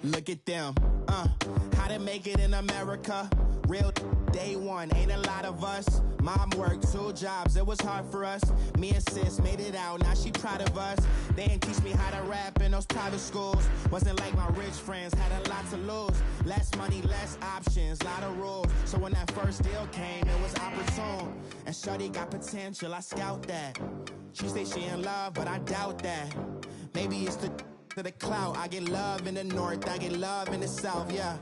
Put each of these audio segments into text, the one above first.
Look at them, how to make it in America. Real day one, ain't a lot of us. Mom worked 2 jobs, it was hard for us. Me and sis made it out, now she proud of us. They didn't teach me how to rap in those private schools. Wasn't like my rich friends, had a lot to lose. Less money, less options, lot of rules. So when that first deal came, it was opportune. And shorty got potential, I scout that. She say she in love, but I doubt that. Maybe it's to the clout. I get love in the north, I get love in the south, yeah.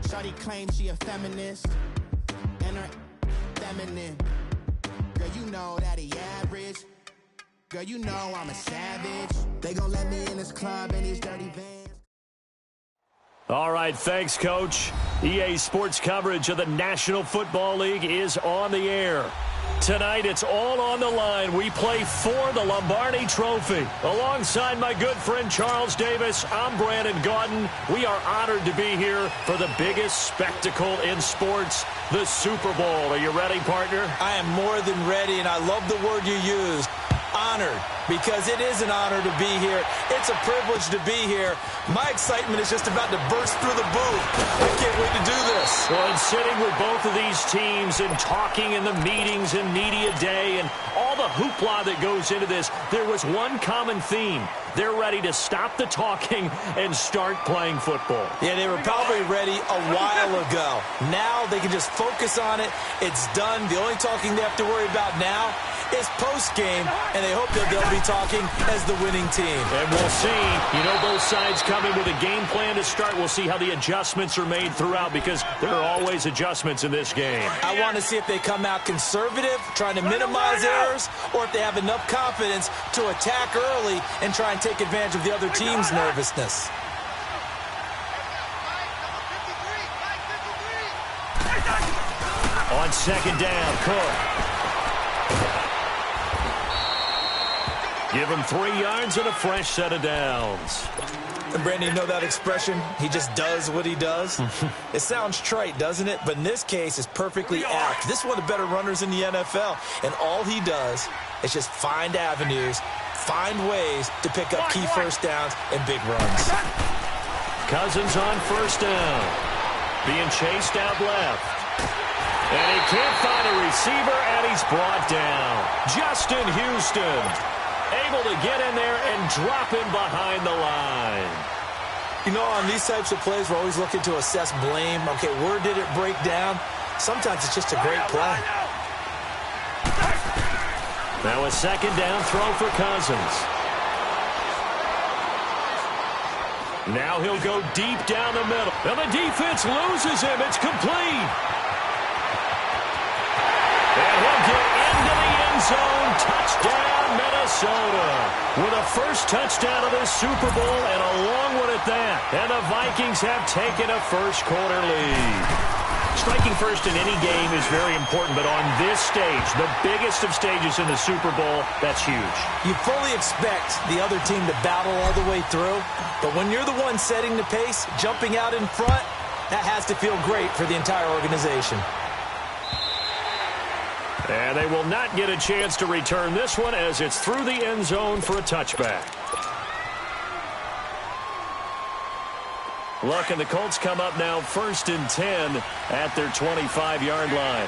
Shawty claims she a feminist, and her feminine. Girl, you know that he average. Girl, you know I'm a savage. They gon' let me in this club in these dirty vans. All right, thanks, Coach. EA Sports coverage of the National Football League is on the air. Tonight, it's all on the line. We play for the Lombardi Trophy. Alongside my good friend Charles Davis, I'm Brandon Gaudin. We are honored to be here for the biggest spectacle in sports, the Super Bowl. Are you ready, partner? I am more than ready, and I love the word you used. Honored, because it is an honor to be here. It's a privilege to be here. My excitement is just about to burst through the booth. I can't wait to do this. Well, and sitting with both of these teams and talking in the meetings and media day and all the hoopla that goes into this, there was one common theme. They're ready to stop the talking and start playing football. Yeah, they were probably ready a while ago. Now they can just focus on it. It's done. The only talking they have to worry about now is post-game, and they hope that they'll be talking as the winning team. And we'll see. You know, both sides coming with a game plan to start. We'll see how the adjustments are made throughout, because there are always adjustments in this game. I want to see if they come out conservative, trying to minimize errors, or if they have enough confidence to attack early and try and take advantage of the other team's nervousness. On second down, Cook. Give him 3 yards and a fresh set of downs. And Brandon, you know that expression? He just does what he does? It sounds trite, doesn't it? But in this case, it's perfectly apt. This is one of the better runners in the NFL. And all he does is just find avenues, find ways to pick up key first downs and big runs. Cousins on first down. Being chased out left. And he can't find a receiver, and he's brought down. Justin Houston able to get in there and drop him behind the line. You know, on these types of plays, we're always looking to assess blame. Okay, where did it break down? Sometimes it's just a great play. Now a second down throw for Cousins. Now he'll go deep down the middle. And the defense loses him. It's complete. And he'll get into the end zone. Touchdown, Minnesota. With a first touchdown of the Super Bowl, and a long one at that. And the Vikings have taken a first-quarter lead. Striking first in any game is very important, but on this stage, the biggest of stages in the Super Bowl, that's huge. You fully expect the other team to battle all the way through, but when you're the one setting the pace, jumping out in front, that has to feel great for the entire organization. And they will not get a chance to return this one, as it's through the end zone for a touchback. Look, and the Colts come up now 1st and 10 at their 25-yard line.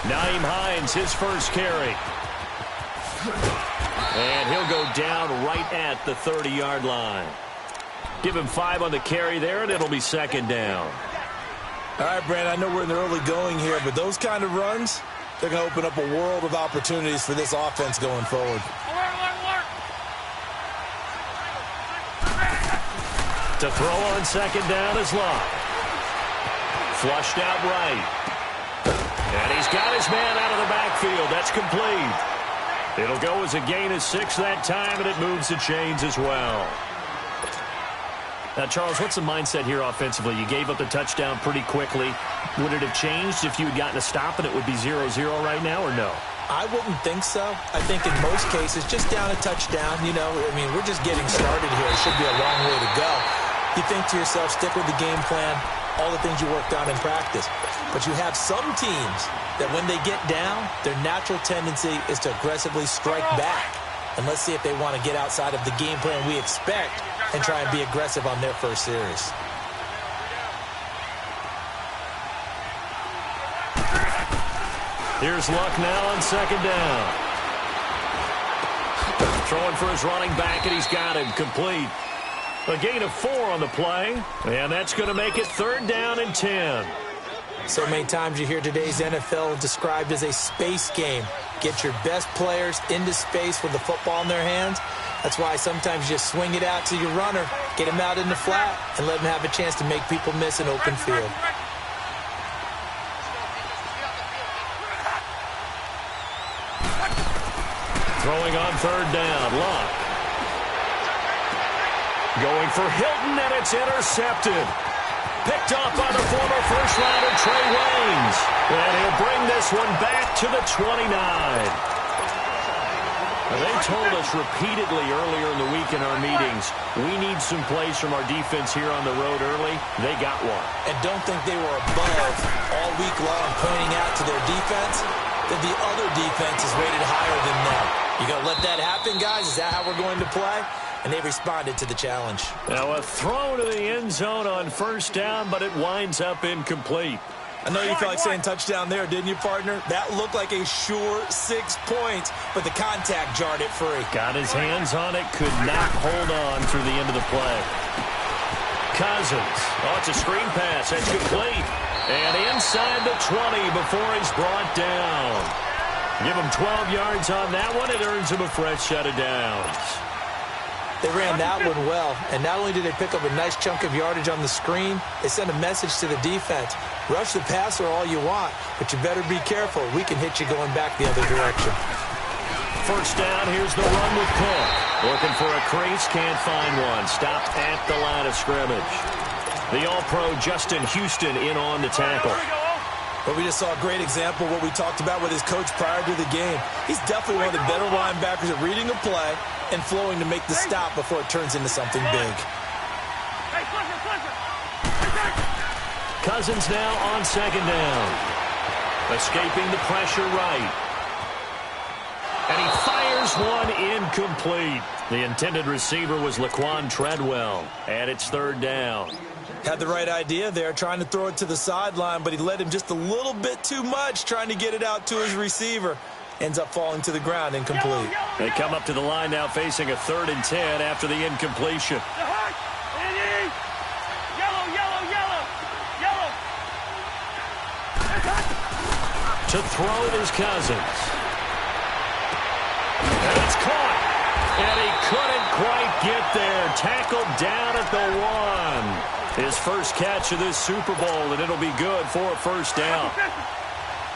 Nyheim Hines, his first carry. And he'll go down right at the 30-yard line. Give him 5 on the carry there, and it'll be second down. All right, Brandon, I know we're in the early going here, but those kind of runs, they're going to open up a world of opportunities for this offense going forward. To throw on second down is Locke. Flushed out right. And he's got his man out of the backfield. That's complete. It'll go as a gain of 6 that time, and it moves the chains as well. Now, Charles, what's the mindset here offensively? You gave up the touchdown pretty quickly. Would it have changed if you had gotten a stop and it would be 0-0 right now, or no? I wouldn't think so. I think in most cases, just down a touchdown, you know, I mean, we're just getting started here. It should be a long way to go. You think to yourself, stick with the game plan, all the things you worked on in practice. But you have some teams that when they get down, their natural tendency is to aggressively strike back. And let's see if they want to get outside of the game plan we expect and try and be aggressive on their first series. Here's Luck now on second down. Throwing for his running back, and he's got him complete. A gain of 4 on the play, and that's going to make it 3rd down and 10. So many times you hear today's NFL described as a space game. Get your best players into space with the football in their hands. That's why sometimes you just swing it out to your runner, get him out in the flat, and let him have a chance to make people miss an open field. Throwing on 3rd down, Luck. Going for Hilton, and it's intercepted. Picked up by the former first-rounder Trey Waynes. And he'll bring this one back to the 29. Now, they told us repeatedly earlier in the week in our meetings, we need some plays from our defense here on the road early. They got one. And don't think they were above all week long pointing out to their defense that the other defense is rated higher than them. You going to let that happen, guys? Is that how we're going to play? And they responded to the challenge. Now a throw to the end zone on 1st down, but it winds up incomplete. I know you felt like saying touchdown there, didn't you, partner? That looked like a sure 6 points, but the contact jarred it free. Got his hands on it, could not hold on through the end of the play. Cousins. Oh, it's a screen pass. That's complete. And inside the 20 before he's brought down. Give him 12 yards on that one. It earns him a fresh set of downs. They ran that one well, and not only did they pick up a nice chunk of yardage on the screen, they sent a message to the defense. Rush the passer all you want, but you better be careful. We can hit you going back the other direction. 1st down, here's the run with Cook. Looking for a crease, can't find one. Stopped at the line of scrimmage. The All-Pro Justin Houston in on the tackle. But we just saw a great example of what we talked about with his coach prior to the game. He's definitely one of the better linebackers at reading a play and flowing to make the stop before it turns into something big. Cousins now on 2nd down. Escaping the pressure right. And he fires one incomplete. The intended receiver was Laquan Treadwell. And it's 3rd down. Had the right idea there, trying to throw it to the sideline, but he led him just a little bit too much trying to get it out to his receiver. Ends up falling to the ground, incomplete. They come up to the line now facing a 3rd and 10 after the incompletion. To throw it is Cousins. And it's caught. And he couldn't quite get there. Tackled down at the 1. His first catch of this Super Bowl, and it'll be good for a 1st down.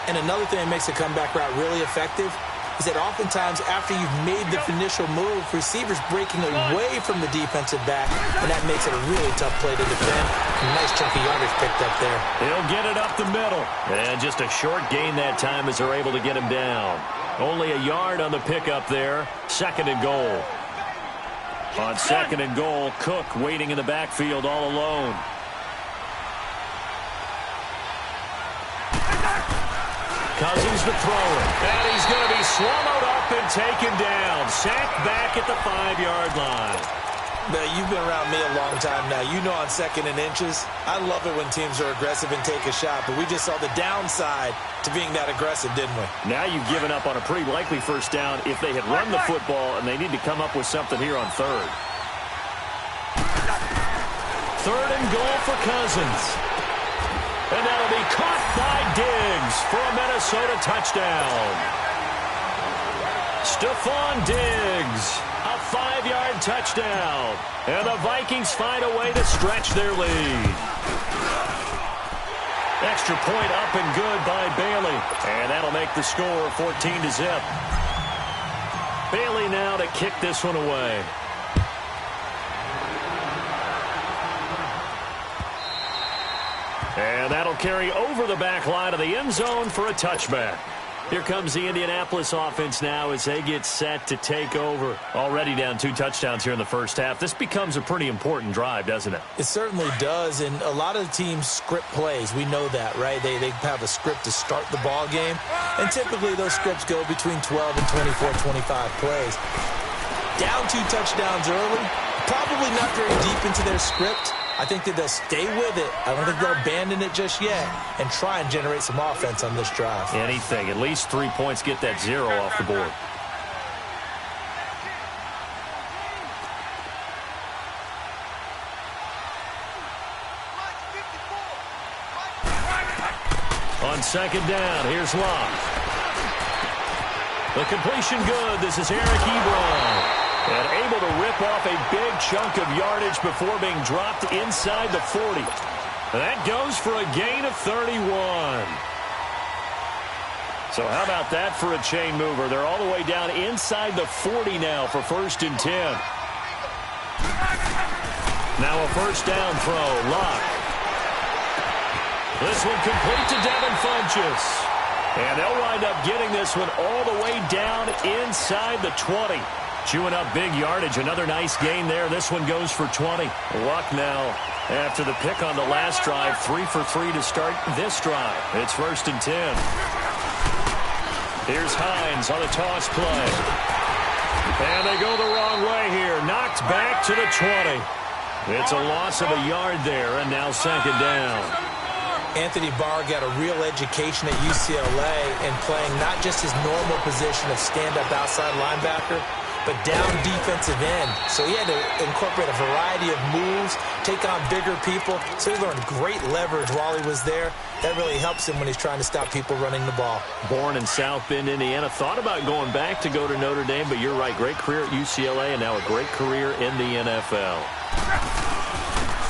And another thing that makes a comeback route really effective is that oftentimes after you've made the initial move, receivers breaking away from the defensive back, and that makes it a really tough play to defend. A nice chunk of yardage picked up there. He'll get it up the middle. And just a short gain that time as they're able to get him down. Only a yard on the pickup there. 2nd and goal. On 2nd and goal, Cook waiting in the backfield all alone. Cousins to throw it. And he's going to be swallowed up and taken down. Sacked back at the 5-yard line. Now, you've been around me a long time now. You know on 2nd and inches, I love it when teams are aggressive and take a shot, but we just saw the downside to being that aggressive, didn't we? Now you've given up on a pretty likely 1st down if they had run the football, and they need to come up with something here on 3rd. 3rd and goal for Cousins. And that'll be caught by Diggs for a Minnesota touchdown. Stephon Diggs, a 5-yard touchdown. And the Vikings find a way to stretch their lead. Extra point up and good by Bailey. And that'll make the score 14-0. Bailey now to kick this one away. And that'll carry over the back line of the end zone for a touchback. Here comes the Indianapolis offense now as they get set to take over. Already down 2 touchdowns here in the first half. This becomes a pretty important drive, doesn't it? It certainly does, and a lot of the teams script plays. We know that, right? They have a script to start the ball game, and typically those scripts go between 12 and 24, 25 plays. Down 2 touchdowns early, probably not very deep into their script. I think that they'll stay with it. I don't think they'll abandon it just yet and try and generate some offense on this drive. Anything. At least 3 points, get that 0 off the board. On second down, here's Locke. The completion good. This is Eric Ebron. And able to rip off a big chunk of yardage before being dropped inside the 40. That goes for a gain of 31. So how about that for a chain mover? They're all the way down inside the 40 now for 1st and 10. Now a first down throw. Locke. This one complete to Devin Funchess. And they'll wind up getting this one all the way down inside the 20. Chewing up big yardage. Another nice gain there. This one goes for 20. Luck now after the pick on the last drive. 3 for 3 to start this drive. It's 1st and 10. Here's Hines on the toss play. And they go the wrong way here. Knocked back to the 20. It's a loss of a yard there, and now second down. Anthony Barr got a real education at UCLA in playing not just his normal position of stand-up outside linebacker, but down defensive end. So he had to incorporate a variety of moves, take on bigger people. So he learned great leverage while he was there. That really helps him when he's trying to stop people running the ball. Born in South Bend, Indiana. Thought about going back to go to Notre Dame, but you're right. Great career at UCLA and now a great career in the NFL.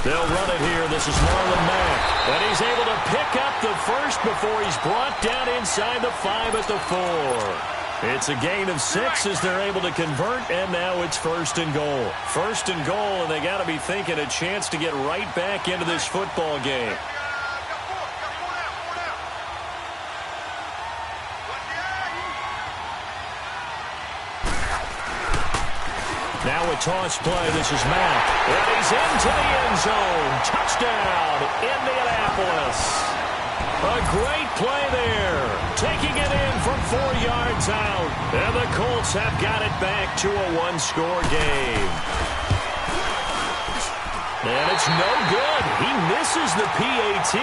They'll run it here. This is Marlon Mack. And he's able to pick up the first before he's brought down inside the 5 at the 4. It's a gain of 6 as they're able to convert, and now it's 1st and goal. 1st and goal, and they got to be thinking a chance to get right back into this football game. Now a toss play. This is Mack. And he's into the end zone. Touchdown, Indianapolis. A great play there. Taking it in from 4 yards out. And the Colts have got it back to a 1-score game. And it's no good. He misses the PAT.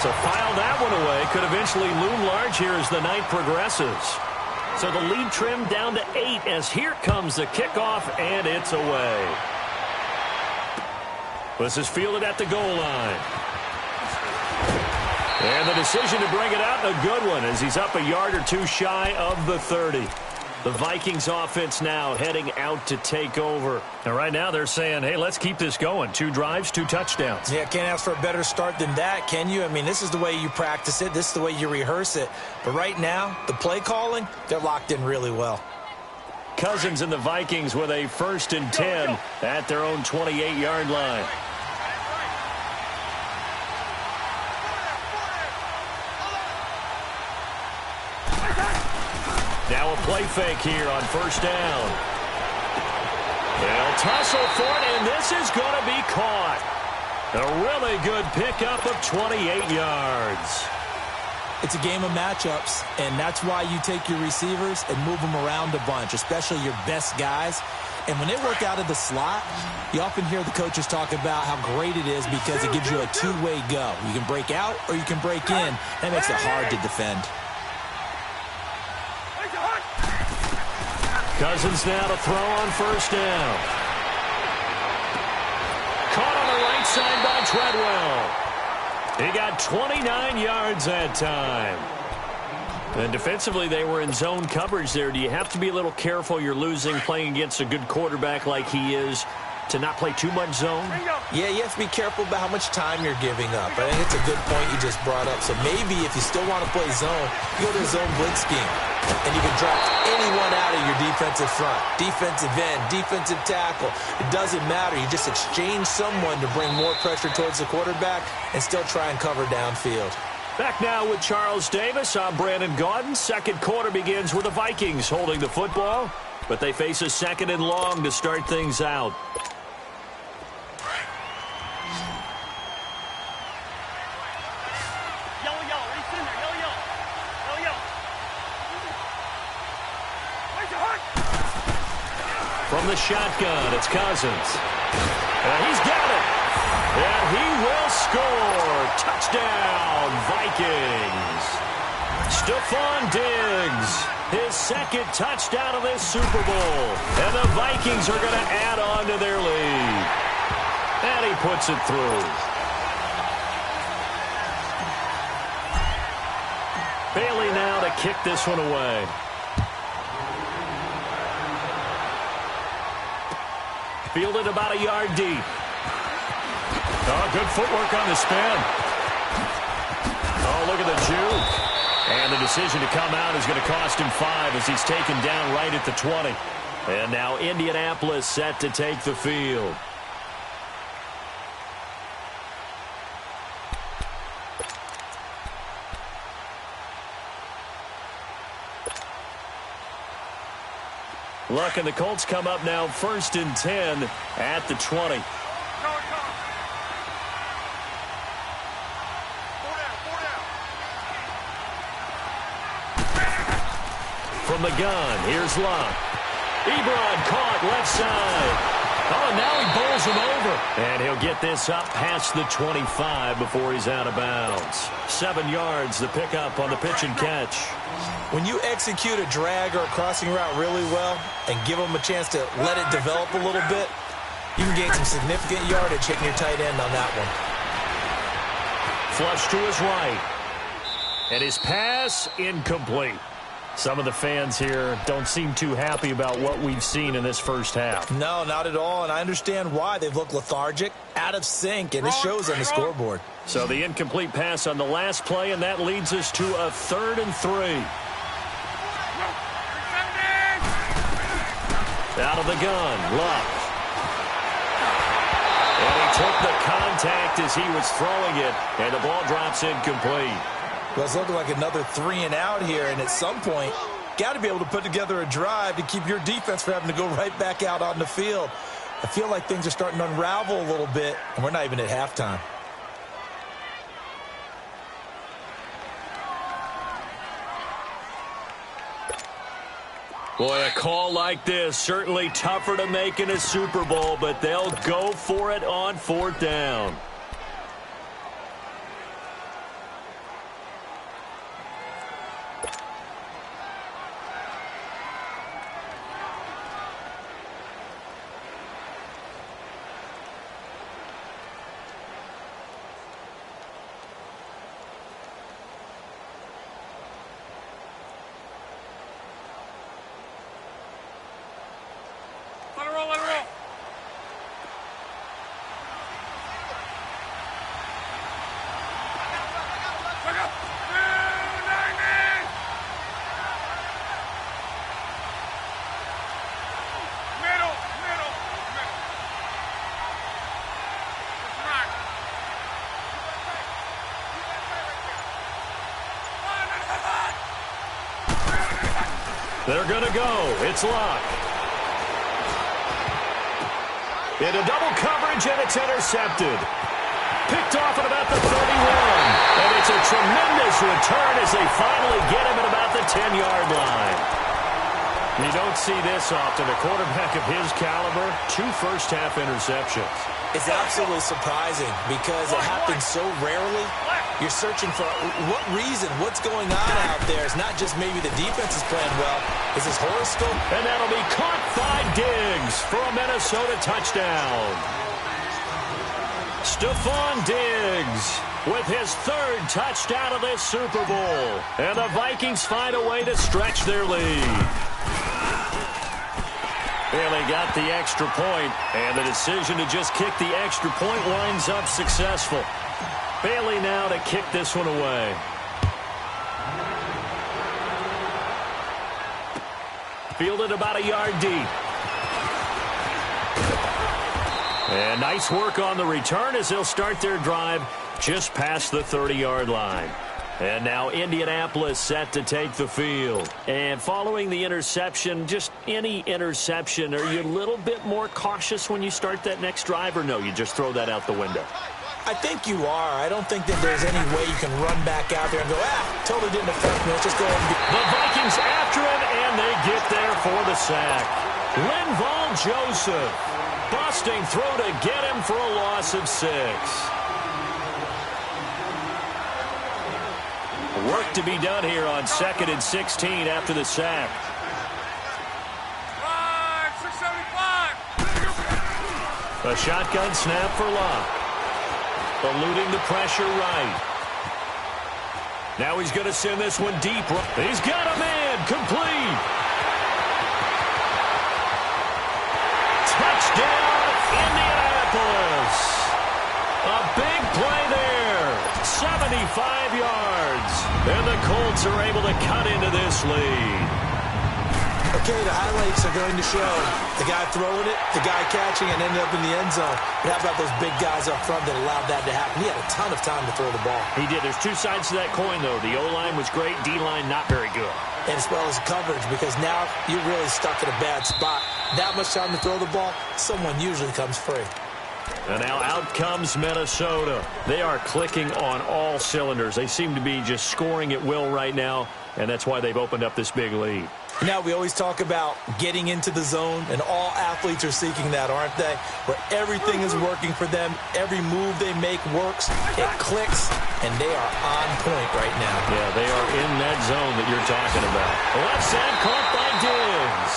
So file that one away. Could eventually loom large here as the night progresses. So the lead trimmed down to 8 as here comes the kickoff, and it's away. This is fielded at the goal line. And the decision to bring it out, a good one, as he's up a yard or 2 shy of the 30. The Vikings offense now heading out to take over. And right now they're saying, hey, let's keep this going. 2 drives, 2 touchdowns. Yeah, can't ask for a better start than that, can you? I mean, this is the way you practice it. This is the way you rehearse it. But right now, the play calling, they're locked in really well. Cousins and the Vikings with a 1st and 10 at their own 28-yard line. Now a play fake here on 1st down. They'll tussle for it, and this is going to be caught. A really good pickup of 28 yards. It's a game of matchups, and that's why you take your receivers and move them around a bunch, especially your best guys. And when they work out of the slot, you often hear the coaches talk about how great it is because it gives you a 2-way go. You can break out or you can break in. That makes it hard to defend. Cousins now to throw on 1st down. Caught on the right side by Treadwell. He got 29 yards that time. And defensively, they were in zone coverage there. Do you have to be a little careful? You're losing playing against a good quarterback like he is to not play too much zone? Yeah, you have to be careful about how much time you're giving up. I think it's a good point you just brought up. So maybe if you still want to play zone, you go to a zone blitz scheme. And you can draft anyone out of your defensive front. Defensive end, defensive tackle. It doesn't matter. You just exchange someone to bring more pressure towards the quarterback and still try and cover downfield. Back now with Charles Davis. I'm Brandon Gaudin. Second quarter begins with the Vikings holding the football, but they face a 2nd and long to start things out. From the shotgun, it's Cousins. And he's got it. And he will score. Touchdown, Vikings. Stephon Diggs, his second touchdown of this Super Bowl. And the Vikings are going to add on to their lead. And he puts it through. Bailey now to kick this one away. Fielded about a yard deep. Oh, good footwork on the spin. Oh, look at the juke. And the decision to come out is going to cost him 5 as he's taken down right at the 20. And now Indianapolis set to take the field. Luck and the Colts come up now 1st and 10 at the 20. From the gun, here's Luck. Ebron caught left side. Oh, and now he bowls him over. And he'll get this up past the 25 before he's out of bounds. 7 yards, the pickup on the pitch and catch. When you execute a drag or a crossing route really well and give them a chance to let it develop a little bit, you can gain some significant yardage hitting your tight end on that one. Flush to his right. And his pass incomplete. Some of the fans here don't seem too happy about what we've seen in this first half. No, not at all, and I understand why. They've looked lethargic, out of sync, and it shows on the scoreboard. So the incomplete pass on the last play, and that leads us to a 3rd and 3. Out of the gun, Luck. And he took the contact as he was throwing it, and the ball drops incomplete. Well, it's looking like another 3 and out here, and at some point, got to be able to put together a drive to keep your defense from having to go right back out on the field. I feel like things are starting to unravel a little bit, and we're not even at halftime. Boy, a call like this, certainly tougher to make in a Super Bowl, but they'll go for it on 4th down. They're going to go. It's Luck. Into double coverage, and it's intercepted. Picked off at about the 31. And it's a tremendous return as they finally get him at about the 10-yard line. You don't see this often. A quarterback of his caliber, 2 first-half interceptions. It's absolutely surprising because it happens so rarely. You're searching for what reason, what's going on out there. It's not just maybe the defense is playing well. Is this horoscope? And that'll be caught by Diggs for a Minnesota touchdown. Stephon Diggs with his 3rd touchdown of this Super Bowl. And the Vikings find a way to stretch their lead. Bailey got the extra point, and the decision to just kick the extra point winds up successful. Bailey now to kick this one away. Fielded about a yard deep. And nice work on the return as they'll start their drive just past the 30-yard line. And now Indianapolis set to take the field. And following the interception, just any interception, are you a little bit more cautious when you start that next drive, or no, you just throw that out the window? I think you are. I don't think that there's any way you can run back out there and go, totally didn't affect me. Let's just go ahead and The Vikings after him, and they get there for the sack. Linval Joseph busting through to get him for a loss of 6. Work to be done here on 2nd and 16 after the sack. 675. A shotgun snap for Locke. Eluding the pressure right. Now he's going to send this one deep. He's got a man. Complete. Touchdown, Indianapolis. A big play there. 75 yards. And the Colts are able to cut into this lead. Okay, the highlights are going to show the guy throwing it, the guy catching it, and ended up in the end zone. But how about those big guys up front that allowed that to happen? He had a ton of time to throw the ball. He did. There's two sides to that coin, though. The O-line was great. D-line not very good. And as well as coverage, because now you're really stuck in a bad spot. That much time to throw the ball, someone usually comes free. And now out comes Minnesota. They are clicking on all cylinders. They seem to be just scoring at will right now, and that's why they've opened up this big lead. Now, we always talk about getting into the zone, and all athletes are seeking that, aren't they? Where everything is working for them. Every move they make works. It clicks, and they are on point right now. Yeah, they are in that zone that you're talking about. Left side caught by Diggs.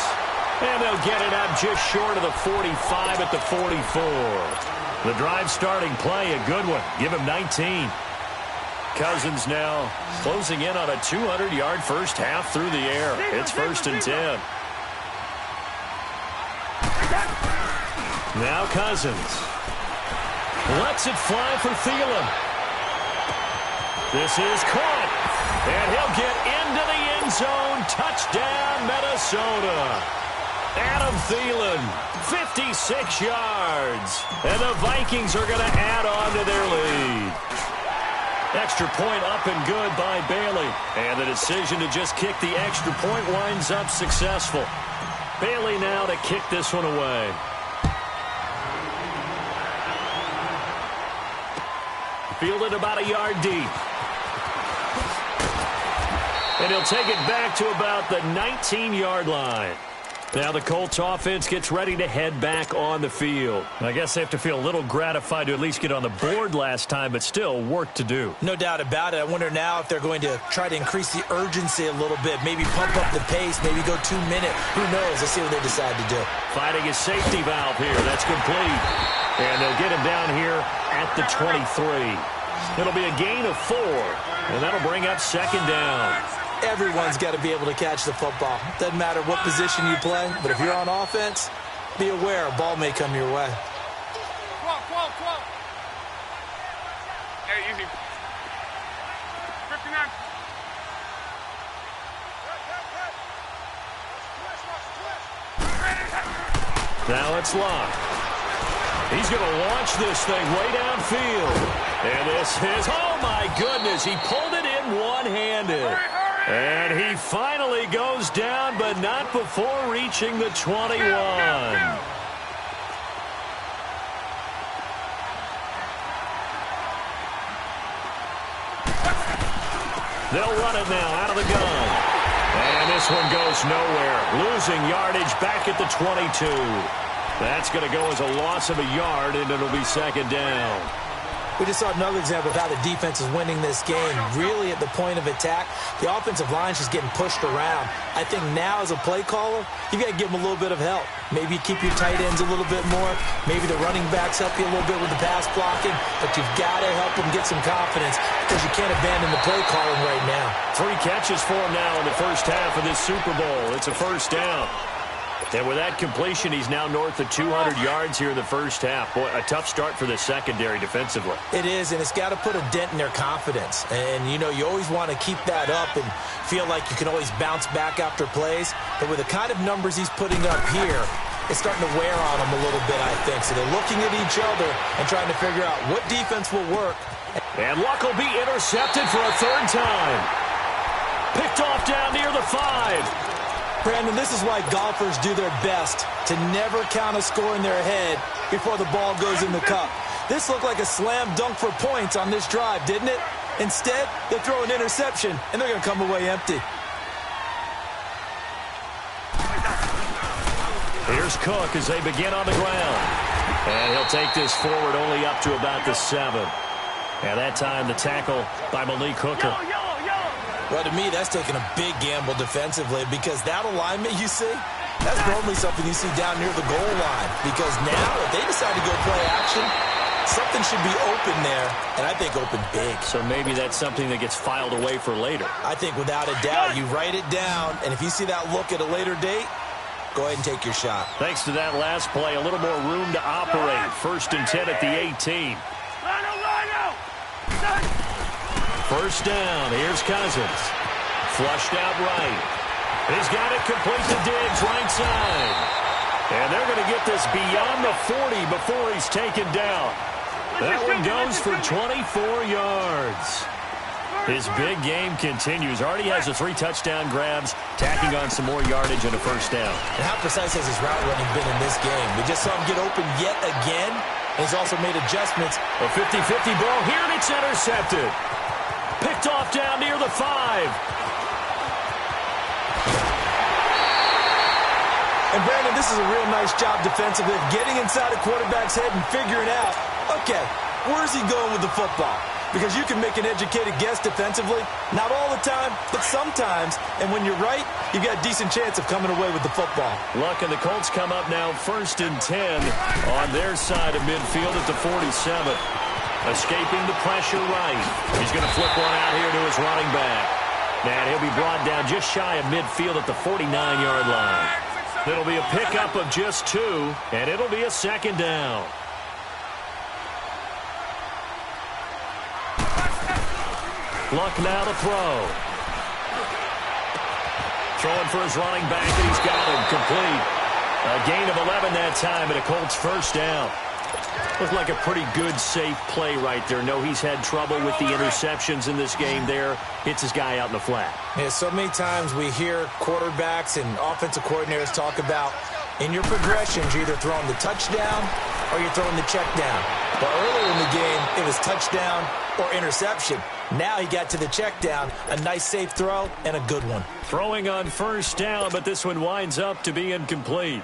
And they'll get it up just short of the 45 at the 44. The drive starting play, a good one. Give him 19. Cousins now closing in on a 200-yard first half through the air. It's 1st and 10. Now Cousins lets it fly for Thielen. This is caught, and he'll get into the end zone. Touchdown, Minnesota. Adam Thielen, 56 yards, and the Vikings are going to add on to their lead. Extra point up and good by Bailey. And the decision to just kick the extra point winds up successful. Bailey now to kick this one away. Fielded about a yard deep. And he'll take it back to about the 19-yard line. Now the Colts offense gets ready to head back on the field. I guess they have to feel a little gratified to at least get on the board last time, but still work to do. No doubt about it. I wonder now if they're going to try to increase the urgency a little bit, maybe pump up the pace, maybe go 2 minute. Who knows? Let's see what they decide to do. Fighting his safety valve here. That's complete. And they'll get him down here at the 23. It'll be a gain of 4, and that'll bring up 2nd down. Everyone's got to be able to catch the football. Doesn't matter what position you play, but if you're on offense, be aware a ball may come your way. Hey, easy. 59. Now it's Locke. He's going to launch this thing way downfield. And this is, oh my goodness, he pulled it in one-handed. And he finally goes down, but not before reaching the 21. They'll run it now out of the gun. And this one goes nowhere. Losing yardage back at the 22. That's going to go as a loss of a yard, and it'll be 2nd down. We just saw another example of how the defense is winning this game. Really at the point of attack, the offensive line is just getting pushed around. I think now as a play caller, you got to give them a little bit of help. Maybe keep your tight ends a little bit more. Maybe the running backs help you a little bit with the pass blocking. But you've got to help them get some confidence because you can't abandon the play calling right now. 3 catches for him now in the first half of this Super Bowl. It's a 1st down. And with that completion, he's now north of 200 yards here in the first half. Boy, a tough start for the secondary defensively. It is, and it's got to put a dent in their confidence. And, you know, you always want to keep that up and feel like you can always bounce back after plays. But with the kind of numbers he's putting up here, it's starting to wear on them a little bit, I think. So they're looking at each other and trying to figure out what defense will work. And Luck will be intercepted for a 3rd time. Picked off down near the 5. Brandon, this is why golfers do their best to never count a score in their head before the ball goes in the cup. This looked like a slam dunk for points on this drive, didn't it? Instead, they throw an interception, and they're going to come away empty. Here's Cook as they begin on the ground. And he'll take this forward only up to about the 7. And that time the tackle by Malik Hooker. Well, to me, that's taking a big gamble defensively because that alignment you see, that's normally something you see down near the goal line. Because now, if they decide to go play action, something should be open there, and I think open big. So maybe that's something that gets filed away for later. I think without a doubt, you write it down, and if you see that look at a later date, go ahead and take your shot. Thanks to that last play, a little more room to operate. 1st and 10 at the 18. First down. Here's Cousins. Flushed out right. He's got it complete to Diggs, right side. And they're going to get this beyond the 40 before he's taken down. That one goes for 24 yards. His big game continues. Already has the 3 touchdown grabs, tacking on some more yardage and a first down. And how precise has his route running been in this game? We just saw him get open yet again. And he's also made adjustments. A 50-50 ball here, and it's intercepted. Picked off down near the 5. And, Brandon, this is a real nice job defensively of getting inside a quarterback's head and figuring out, okay, where's he going with the football? Because you can make an educated guess defensively. Not all the time, but sometimes. And when you're right, you've got a decent chance of coming away with the football. Luck and the Colts come up now 1st and 10 on their side of midfield at the 47. Escaping the pressure right. He's going to flip one out here to his running back. And he'll be brought down just shy of midfield at the 49-yard line. It'll be a pickup of just 2, and it'll be a 2nd down. Luck now to throw. Throwing for his running back, and he's got him complete. A gain of 11 that time, and a Colts first down. Looked like a pretty good, safe play right there. No, he's had trouble with the interceptions in this game there. Hits his guy out in the flat. Yeah, so many times we hear quarterbacks and offensive coordinators talk about in your progressions, you're either throwing the touchdown or you're throwing the check down. But earlier in the game, it was touchdown or interception. Now he got to the check down. A nice, safe throw and a good one. Throwing on first down, but this one winds up to be incomplete.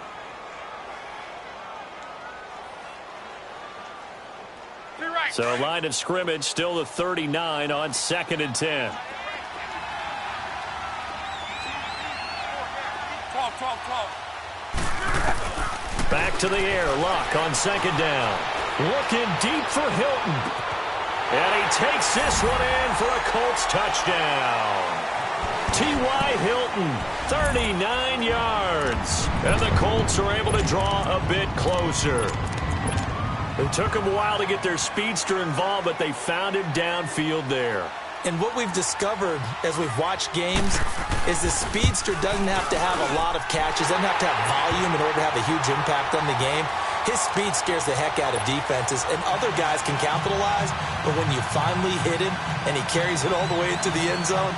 So line of scrimmage still the 39 on 2nd and 10. Back to the air. Luck on 2nd down. Looking deep for Hilton. And he takes this one in for a Colts touchdown. T.Y. Hilton, 39 yards. And the Colts are able to draw a bit closer. It took them a while to get their speedster involved, but they found him downfield there. And what we've discovered as we've watched games is the speedster doesn't have to have a lot of catches, doesn't have to have volume in order to have a huge impact on the game. His speed scares the heck out of defenses, and other guys can capitalize, but when you finally hit him and he carries it all the way into the end zone,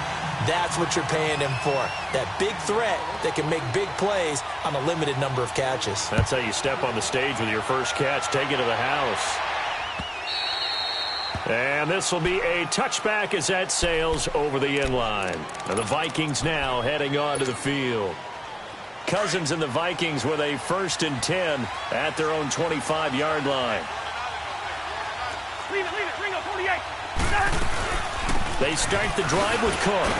that's what you're paying him for. That big threat that can make big plays on a limited number of catches. That's how you step on the stage with your first catch. Take it to the house. And this will be a touchback as that sails over the end line. And the Vikings now heading onto the field. Cousins and the Vikings with a 1st and 10 at their own 25-yard line. Leave it, Ringo, 48. They start the drive with Cook.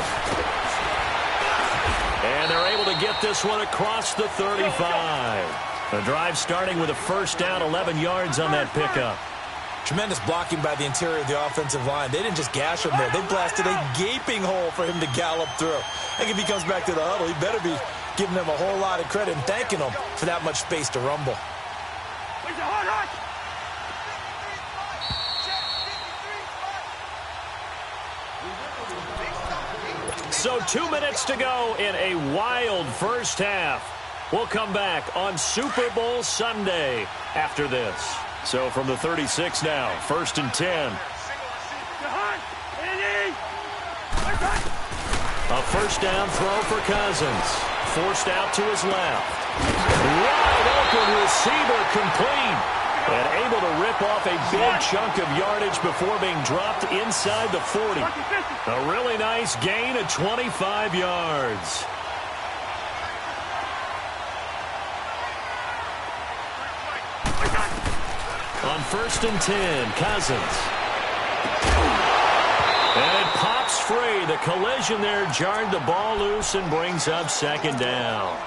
And they're able to get this one across the 35. The drive starting with a first down, 11 yards on that pickup. Tremendous blocking by the interior of the offensive line. They didn't just gash him there. They blasted a gaping hole for him to gallop through. I think if he comes back to the huddle, he better be giving them a whole lot of credit and thanking them for that much space to rumble. So 2 minutes to go in a wild first half. We'll come back on Super Bowl Sunday after this. So from the 36 now, 1st and 10. A first down throw for Cousins. Forced out to his left. Wide open receiver complete. And able to rip off a big chunk of yardage before being dropped inside the 40. A really nice gain of 25 yards. On 1st and 10, Cousins. And it pops free. The collision there jarred the ball loose and brings up 2nd down.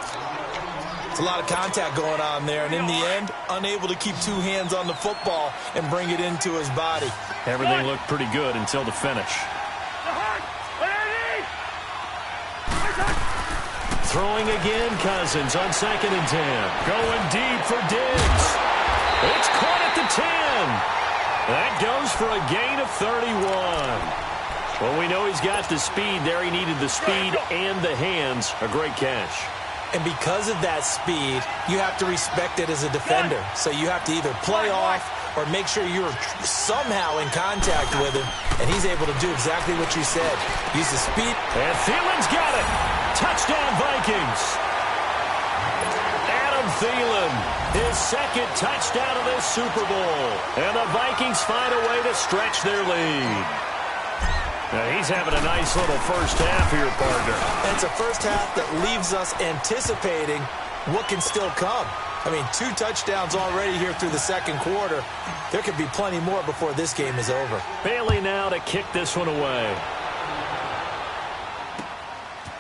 It's a lot of contact going on there, and in the end, unable to keep 2 hands on the football and bring it into his body. Everything looked pretty good until the finish. Throwing again, Cousins on 2nd and 10. Going deep for Diggs. It's caught at the 10. That goes for a gain of 31. Well, we know he's got the speed there. He needed the speed and the hands. A great catch. And because of that speed, you have to respect it as a defender. So you have to either play off or make sure you're somehow in contact with him. And he's able to do exactly what you said. Use the speed. And Thielen's got it. Touchdown, Vikings. Adam Thielen, his 2nd touchdown of this Super Bowl. And the Vikings find a way to stretch their lead. Now he's having a nice little first half here, partner. And it's a first half that leaves us anticipating what can still come. I mean, 2 touchdowns already here through the 2nd quarter. There could be plenty more before this game is over. Bailey now to kick this one away.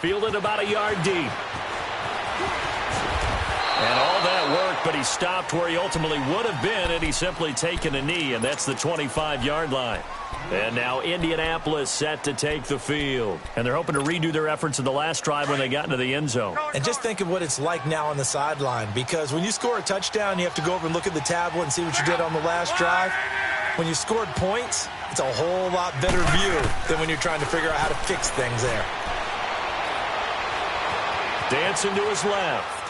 Fielded about a yard deep. And all that work, but he stopped where he ultimately would have been, and he's simply taken a knee, and that's the 25-yard line. And now Indianapolis set to take the field. And they're hoping to redo their efforts in the last drive when they got into the end zone. And just think of what it's like now on the sideline, because when you score a touchdown, you have to go over and look at the tablet and see what you did on the last drive. When you scored points, it's a whole lot better view than when you're trying to figure out how to fix things there. Dancing to his left.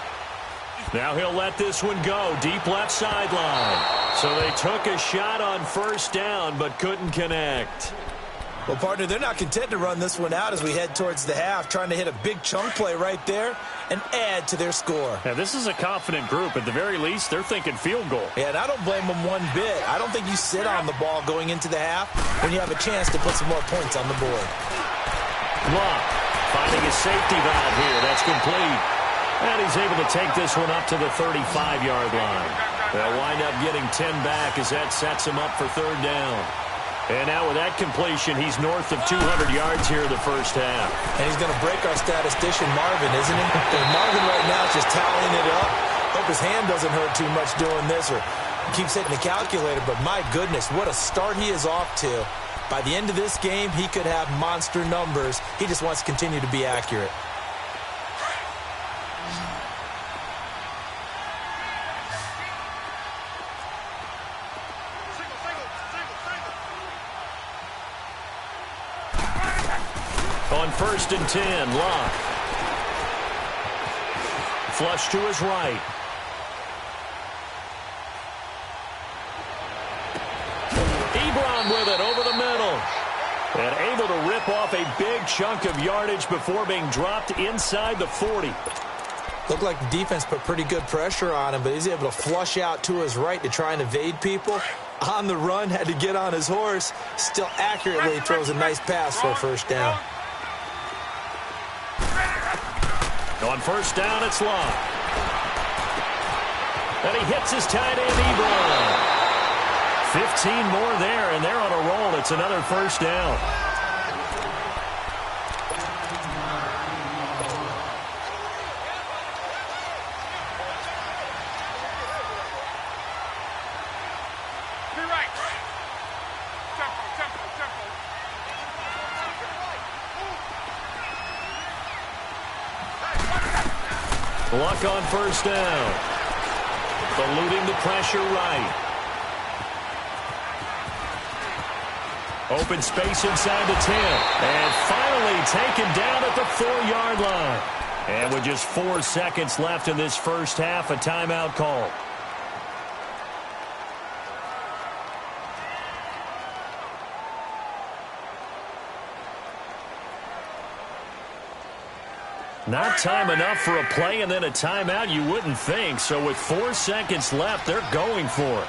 Now he'll let this one go. Deep left sideline. So they took a shot on 1st down, but couldn't connect. Well, partner, they're not content to run this one out as we head towards the half, trying to hit a big chunk play right there and add to their score. Now, this is a confident group. At the very least, they're thinking field goal. Yeah, and I don't blame them one bit. I don't think you sit on the ball going into the half when you have a chance to put some more points on the board. Locke finding his safety valve here. That's complete. And he's able to take this one up to the 35-yard line. They'll wind up getting 10 back as that sets him up for 3rd down. And now with that completion, he's north of 200 yards here in the first half. And he's going to break our statistician, Marvin, isn't he? And Marvin right now is just tallying it up. Hope his hand doesn't hurt too much doing this or keeps hitting the calculator. But my goodness, what a start he is off to. By the end of this game, he could have monster numbers. He just wants to continue to be accurate. On 1st and 10, Locke. Flush to his right. Ebron with it over the middle. And able to rip off a big chunk of yardage before being dropped inside the 40. Looked like the defense put pretty good pressure on him, but he's able to flush out to his right to try and evade people. On the run, had to get on his horse. Still accurately throws a nice pass for a 1st down. On 1st down, it's Locke. And he hits his tight end, Ebron. 15 more there, and they're on a roll. It's another 1st down. Luck on 1st down. Eluding the pressure right. Open space inside the 10. And finally taken down at the 4-yard line. And with just 4 seconds left in this first half, a timeout call. Not time enough for a play and then a timeout, you wouldn't think. So with 4 seconds left, they're going for it.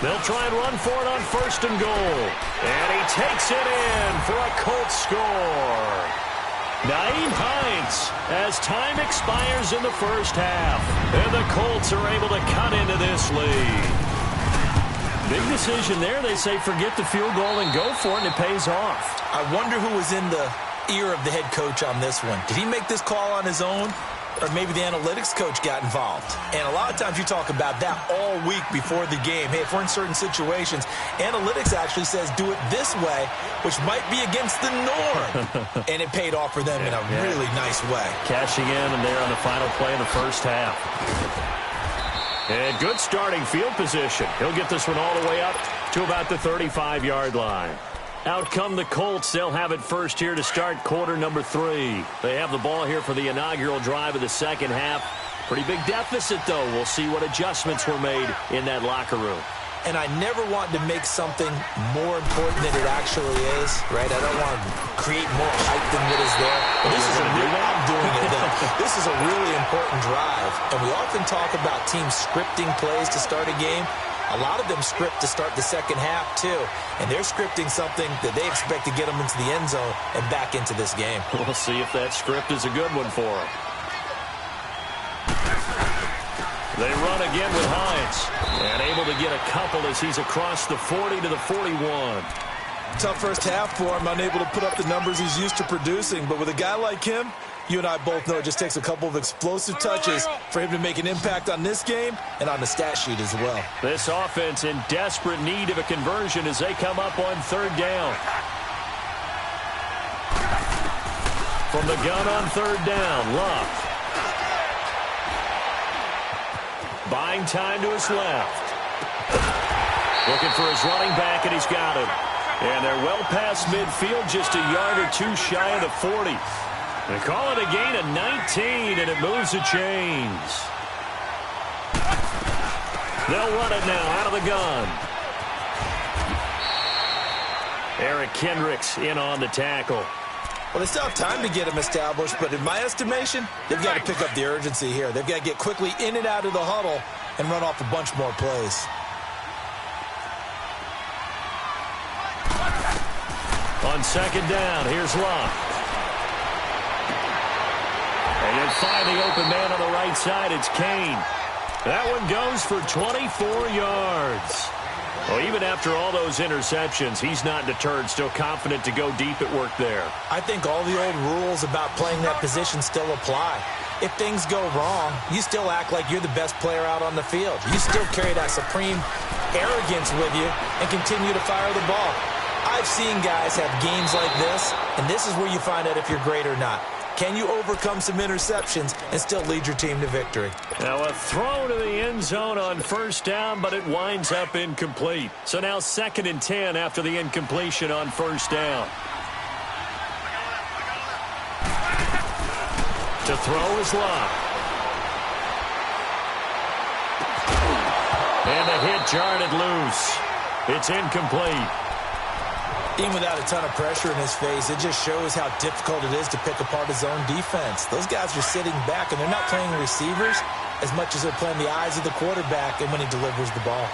They'll try and run for it on 1st and goal. And he takes it in for a Colts score. Nyheim Hines as time expires in the first half. And the Colts are able to cut into this lead. Big decision there. They say forget the field goal and go for it, and it pays off. I wonder who was in the ear of the head coach on this one. Did he make this call on his own? Or maybe the analytics coach got involved. And a lot of times you talk about that all week before the game. Hey, if we're in certain situations, analytics actually says do it this way, which might be against the norm. And it paid off for them in a really nice way. Cashing in and there on the final play of the first half. And good starting field position. He'll get this one all the way up to about the 35-yard line. Out come the Colts. They'll have it first here to start quarter number 3. They have the ball here for the inaugural drive of the second half. Pretty big deficit, though. We'll see what adjustments were made in that locker room. And I never want to make something more important than it actually is, right? I don't want to create more hype than what is there. But this is a real, I'm doing it, though. This is a really important drive. And we often talk about teams scripting plays to start a game. A lot of them script to start the second half, too. And they're scripting something that they expect to get them into the end zone and back into this game. We'll see if that script is a good one for them. They run again with Hines. And able to get a couple as he's across the 40 to the 41. Tough first half for him, unable to put up the numbers he's used to producing. But with a guy like him, you and I both know it just takes a couple of explosive touches for him to make an impact on this game and on the stat sheet as well. This offense in desperate need of a conversion as they come up on third down. From the gun on third down, Luck. Buying time to his left. Looking for his running back, and he's got him. And they're well past midfield, just a yard or two shy of the 40. They call it a gain of 19, and it moves the chains. They'll run it now out of the gun. Eric Kendricks in on the tackle. Well, they still have time to get him established, but in my estimation, they've got to pick up the urgency here. They've got to get quickly in and out of the huddle and run off a bunch more plays. On second down, here's Luck. And then find the open man on the right side. It's Kane. That one goes for 24 yards. Well, even after all those interceptions, he's not deterred, still confident to go deep at work there. I think all the old rules about playing that position still apply. If things go wrong, you still act like you're the best player out on the field. You still carry that supreme arrogance with you and continue to fire the ball. I've seen guys have games like this, and this is where you find out if you're great or not. Can you overcome some interceptions and still lead your team to victory? Now a throw to the end zone on first down, but it winds up incomplete. So now 2nd and 10 after the incompletion on first down. To throw is Luck. And the hit jarred it loose. It's incomplete. Even without a ton of pressure in his face, it just shows how difficult it is to pick apart his own defense. Those guys are sitting back, and they're not playing receivers as much as they're playing the eyes of the quarterback and when he delivers the ball.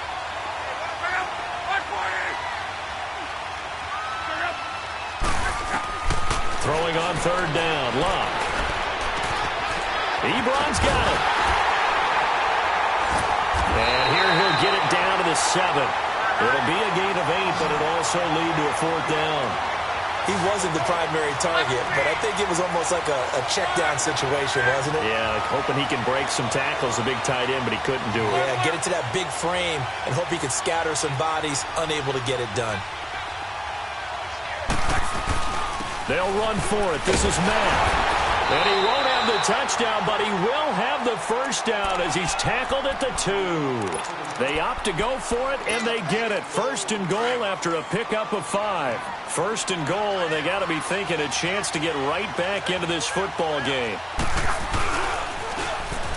Throwing on third down, Luck. Ebron's got it. And here he'll get it down to the 7. It'll be a gain of 8, but it'll also lead to a 4th down. He wasn't the primary target, but I think it was almost like a check-down situation, wasn't it? Yeah, like hoping he can break some tackles, a big tight end, but he couldn't do it. Yeah, get it to that big frame and hope he could scatter some bodies, unable to get it done. They'll run for it. This is Matt. And he won't have the touchdown, but he will have the first down as he's tackled at the 2. They opt to go for it, and they get it. 1st and goal after a pickup of 5. 1st and goal, and they got to be thinking a chance to get right back into this football game.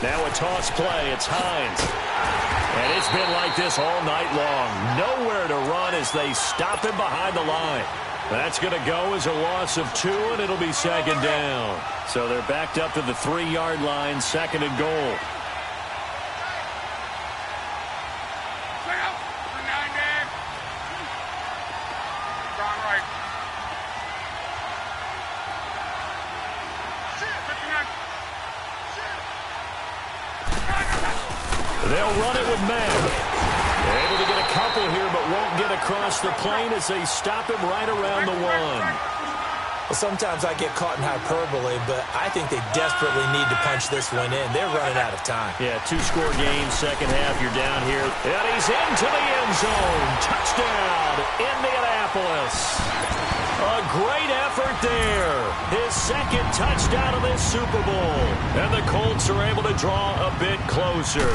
Now a toss play. It's Hines. And it's been like this all night long. Nowhere to run as they stop him behind the line. That's going to go as a loss of 2, and it'll be 2nd down. So they're backed up to the 3-yard line, 2nd and goal. They'll run it with Mack. Able to get a couple here, but won't get across the plane as they stop him right around the 1. Well, sometimes I get caught in hyperbole, but I think they desperately need to punch this one in. They're running out of time. Yeah, 2-score game, second half, you're down here. And he's into the end zone. Touchdown, Indianapolis. A great effort there. His second touchdown of this Super Bowl. And the Colts are able to draw a bit closer.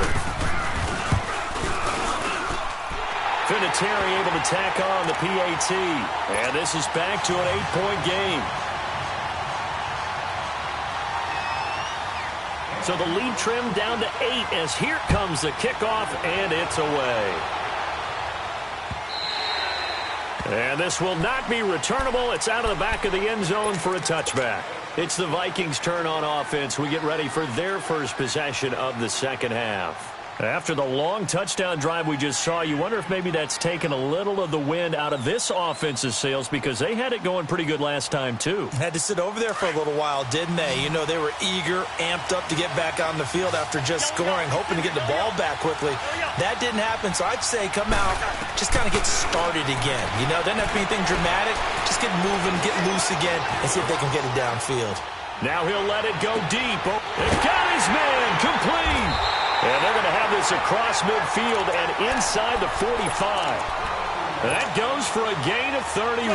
Vinatieri able to tack on the PAT. And this is back to an 8-point game. So the lead trimmed down to 8 as here comes the kickoff, and it's away. And this will not be returnable. It's out of the back of the end zone for a touchback. It's the Vikings' turn on offense. We get ready for their first possession of the second half. After the long touchdown drive we just saw, you wonder if maybe that's taken a little of the wind out of this offense's sails because they had it going pretty good last time, too. Had to sit over there for a little while, didn't they? You know, they were eager, amped up to get back on the field after just scoring, hoping to get the ball back quickly. That didn't happen, so I'd say come out, just kind of get started again. You know, doesn't have to be anything dramatic. Just get moving, get loose again, and see if they can get it downfield. Now he'll let it go deep. Oh, and got his man complete. And they're going to have this across midfield and inside the 45. That goes for a gain of 31.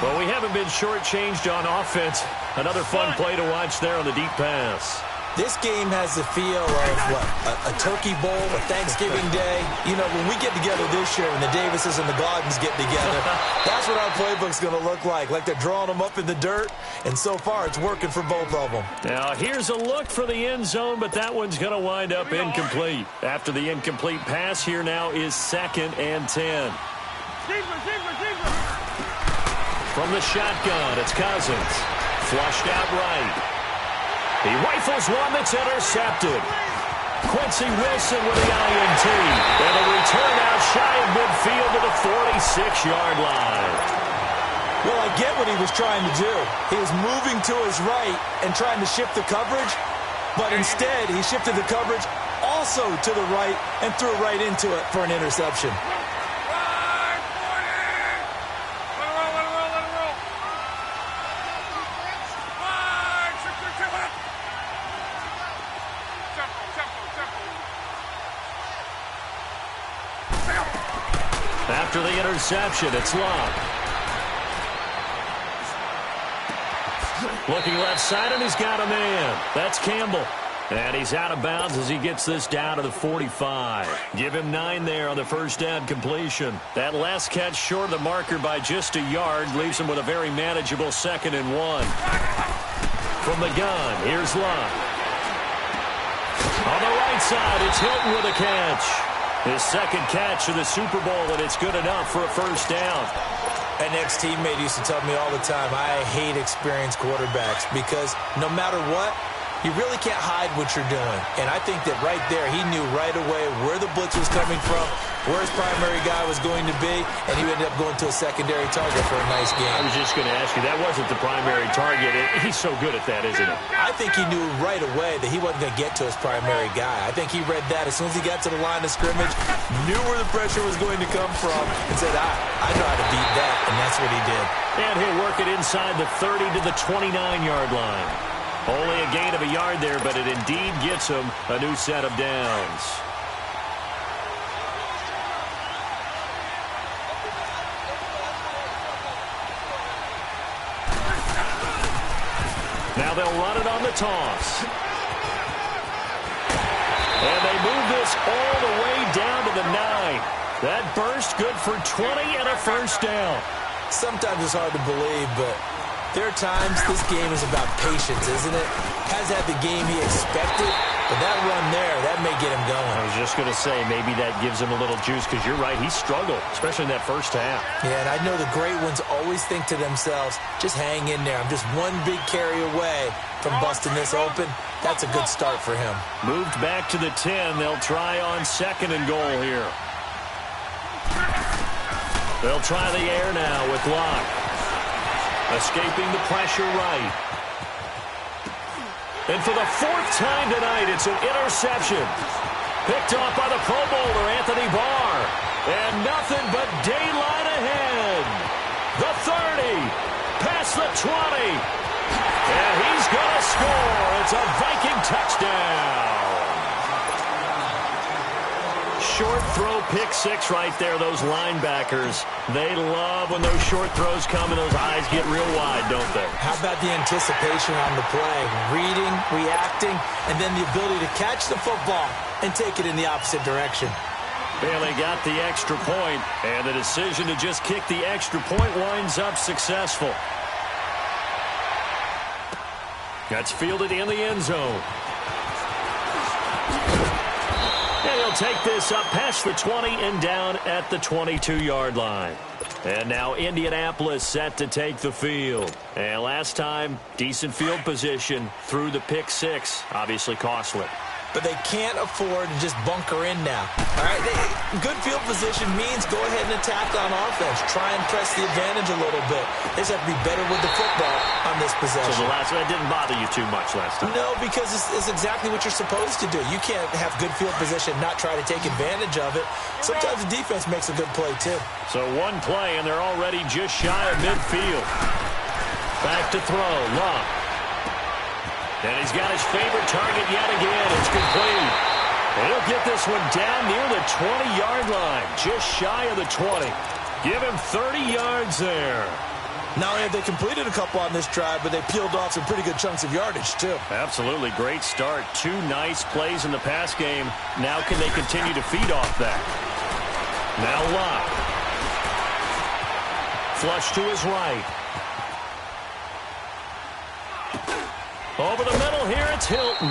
Well, we haven't been shortchanged on offense. Another fun play to watch there on the deep pass. This game has the feel of, what, a turkey bowl, a Thanksgiving day. You know, when we get together this year, when the Davises and the Gaudens get together, that's what our playbook's going to look like they're drawing them up in the dirt, and so far it's working for both of them. Now, here's a look for the end zone, but that one's going to wind up incomplete. After the incomplete pass, here now is 2nd and 10. From the shotgun, it's Cousins. Flushed out right. He rifles one that's intercepted. Quincy Wilson with the INT. And a return out shy of midfield to the 46-yard line. Well, I get what he was trying to do. He was moving to his right and trying to shift the coverage, but instead he shifted the coverage also to the right and threw right into it for an interception. After the interception, it's Locke. Looking left side, and he's got a man. That's Campbell. And he's out of bounds as he gets this down to the 45. Give him 9 there on the first down completion. That last catch short of the marker by just a yard leaves him with a very manageable 2nd and 1. From the gun, here's Locke. On the right side, it's Hilton with a catch. His second catch of the Super Bowl, and it's good enough for a first down. An ex-teammate used to tell me all the time, I hate experienced quarterbacks because no matter what, you really can't hide what you're doing. And I think that right there, he knew right away where the blitz was coming from, where his primary guy was going to be, and he ended up going to a secondary target for a nice game. I was just going to ask you, that wasn't the primary target. He's so good at that, isn't he? I think he knew right away that he wasn't going to get to his primary guy. I think he read that as soon as he got to the line of scrimmage, knew where the pressure was going to come from, and said, I know how to beat that, and that's what he did. And he'll work it inside the 30 to the 29-yard line. Only a gain of a yard there, but it indeed gets him a new set of downs. Now they'll run it on the toss. And they move this all the way down to the 9. That burst good for 20 and a first down. Sometimes it's hard to believe, but there are times this game is about patience, isn't it? Has had the game he expected, but that run there, that may get him going. I was just going to say, maybe that gives him a little juice, because you're right, he struggled, especially in that first half. Yeah, and I know the great ones always think to themselves, just hang in there. I'm just one big carry away from busting this open. That's a good start for him. Moved back to the 10. They'll try on 2nd and goal here. They'll try the air now with Locke. Escaping the pressure right. And for the 4th time tonight, it's an interception. Picked off by the Pro Bowler, Anthony Barr. And nothing but daylight ahead. The 30, past the 20. And he's going to score. It's a Viking touchdown. Short throw, pick six right there. Those linebackers, they love when those short throws come and those eyes get real wide, don't they? How about the anticipation on the play? Reading, reacting, and then the ability to catch the football and take it in the opposite direction. Bailey got the extra point, and the decision to just kick the extra point winds up successful. That's fielded in the end zone. And he'll take this up past the 20 and down at the 22-yard line. And now Indianapolis set to take the field. And last time, decent field position through the pick six. Obviously costly. But they can't afford to just bunker in now. All right, good field position means go ahead and attack on offense. Try and press the advantage a little bit. They just have to be better with the football on this possession. So the last one didn't bother you too much last time? No, because it's exactly what you're supposed to do. You can't have good field position and not try to take advantage of it. Sometimes the defense makes a good play, too. So one play, and they're already just shy of midfield. Back to throw, Love. And he's got his favorite target yet again. It's complete. And he'll get this one down near the 20-yard line, just shy of the 20. Give him 30 yards there. Not only have they completed a couple on this drive, but they peeled off some pretty good chunks of yardage, too. Absolutely. Great start. Two nice plays in the pass game. Now can they continue to feed off that? Now Locke. Flush to his right. Over the middle here, it's Hilton.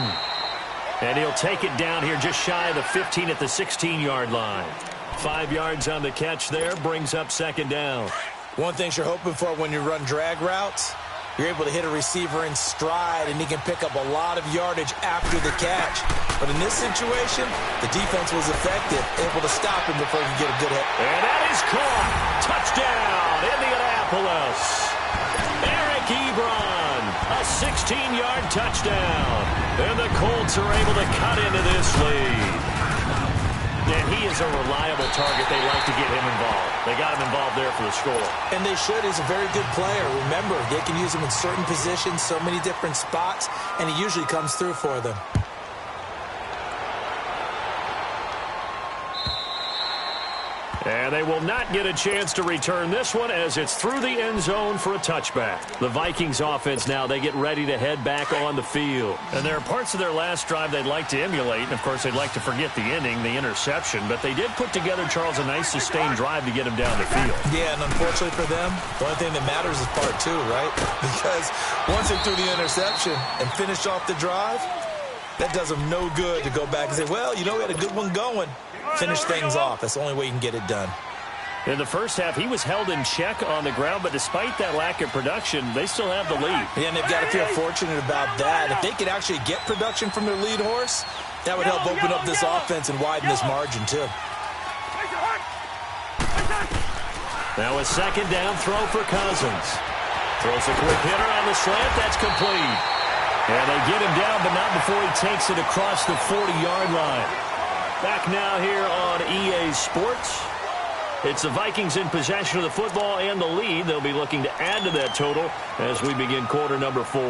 And he'll take it down here just shy of the 15 at the 16-yard line. 5 yards on the catch there, brings up second down. One thing you're hoping for when you run drag routes, you're able to hit a receiver in stride, and he can pick up a lot of yardage after the catch. But in this situation, the defense was effective, able to stop him before he could get a good hit. And that is caught. Touchdown, Indianapolis. Eric Ebron, a 16-yard touchdown. And the Colts are able to cut into this lead. And he is a reliable target. They like to get him involved. They got him involved there for the score. And they should. He's a very good player. Remember, they can use him in certain positions, so many different spots, and he usually comes through for them. And they will not get a chance to return this one as it's through the end zone for a touchback. The Vikings offense now, they get ready to head back on the field. And there are parts of their last drive they'd like to emulate. And, of course, they'd like to forget the ending, the interception. But they did put together, Charles, a nice sustained drive to get him down the field. Yeah, and unfortunately for them, the only thing that matters is part two, right? Because once they threw the interception and finished off the drive, that does them no good to go back and say, well, you know, we had a good one going. Finish things off. That's the only way you can get it done. In the first half, he was held in check on the ground, but despite that lack of production, they still have the lead. Yeah, and they've got to feel fortunate about that. If they could actually get production from their lead horse, that would help open up this offense and widen this margin, too. Now a second down throw for Cousins. Throws a quick hitter on the slant. That's complete. And they get him down, but not before he takes it across the 40-yard line. Back now here on EA Sports. It's the Vikings in possession of the football and the lead. They'll be looking to add to that total as we begin quarter number 4.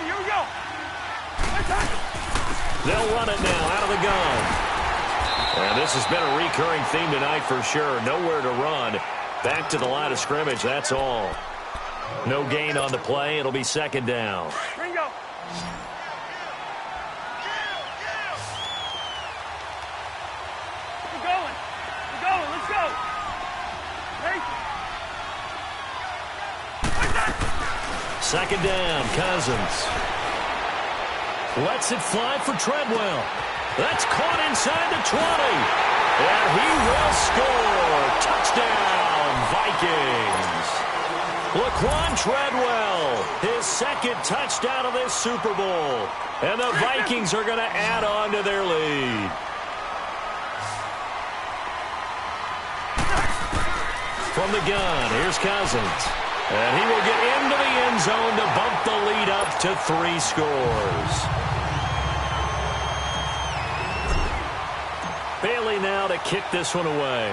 Here we go. They'll run it now out of the gun. And this has been a recurring theme tonight for sure. Nowhere to run. Back to the line of scrimmage, that's all. No gain on the play. It'll be second down. Ringo. We're going. Let's go. Hey. Second down, Cousins. Lets it fly for Treadwell. That's caught inside the 20. And he will score. Touchdown, Vikings. Laquan Treadwell, his second touchdown of this Super Bowl. And the Vikings are going to add on to their lead. From the gun, here's Cousins. And he will get into the end zone to bump the lead up to 3 scores. Bailey now to kick this one away.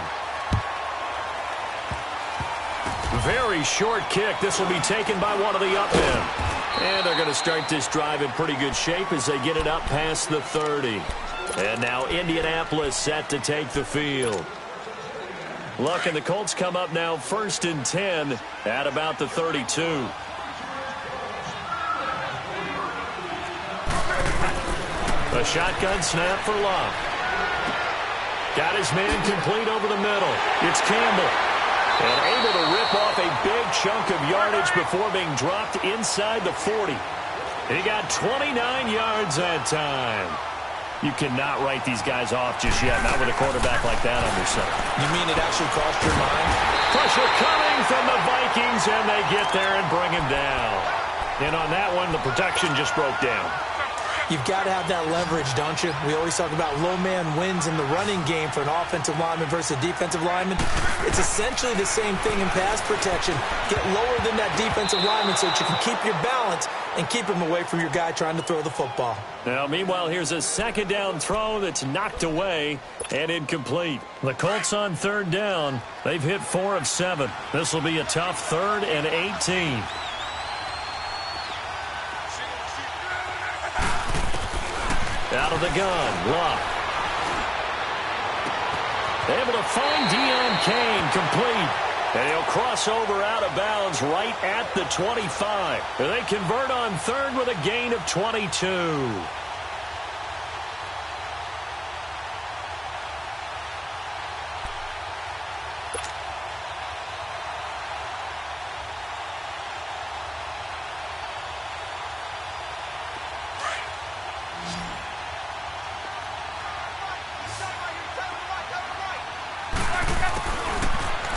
Very short kick. This will be taken by one of the up men. And they're going to start this drive in pretty good shape as they get it up past the 30. And now Indianapolis set to take the field. Luck and the Colts come up now 1st and 10 at about the 32. A shotgun snap for Luck. Got his man complete over the middle. It's Campbell. And able to rip off a big chunk of yardage before being dropped inside the 40. He got 29 yards that time. You cannot write these guys off just yet, not with a quarterback like that under center. You mean it actually crossed your mind? Pressure coming from the Vikings, and they get there and bring him down. And on that one, the protection just broke down. You've got to have that leverage, don't you? We always talk about low man wins in the running game for an offensive lineman versus a defensive lineman. It's essentially the same thing in pass protection. Get lower than that defensive lineman so that you can keep your balance and keep him away from your guy trying to throw the football. Now, meanwhile, here's a 2nd down throw that's knocked away and incomplete. The Colts on 3rd down. They've hit 4 of 7. This will be a tough 3rd and 18. Out of the gun, Luck. Able to find Deion Kane, complete. And he'll cross over out of bounds right at the 25. They convert on 3rd with a gain of 22.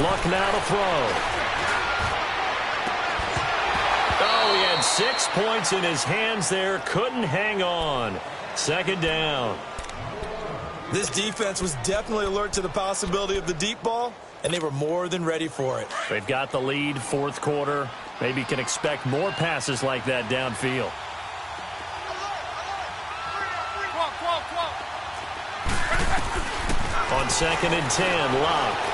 Luck now to throw. Oh, he had 6 points in his hands there. Couldn't hang on. 2nd down. This defense was definitely alert to the possibility of the deep ball, and they were more than ready for it. They've got the lead, 4th quarter. Maybe can expect more passes like that downfield. On 2nd and 10, Luck.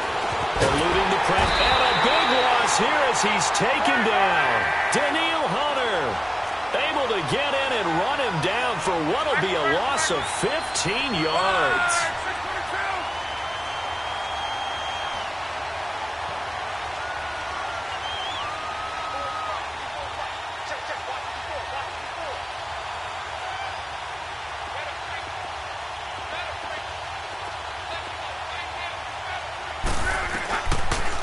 Eluding the press, and a big loss here as he's taken down. Daniil Hunter able to get in and run him down for what will be a loss of 15 yards.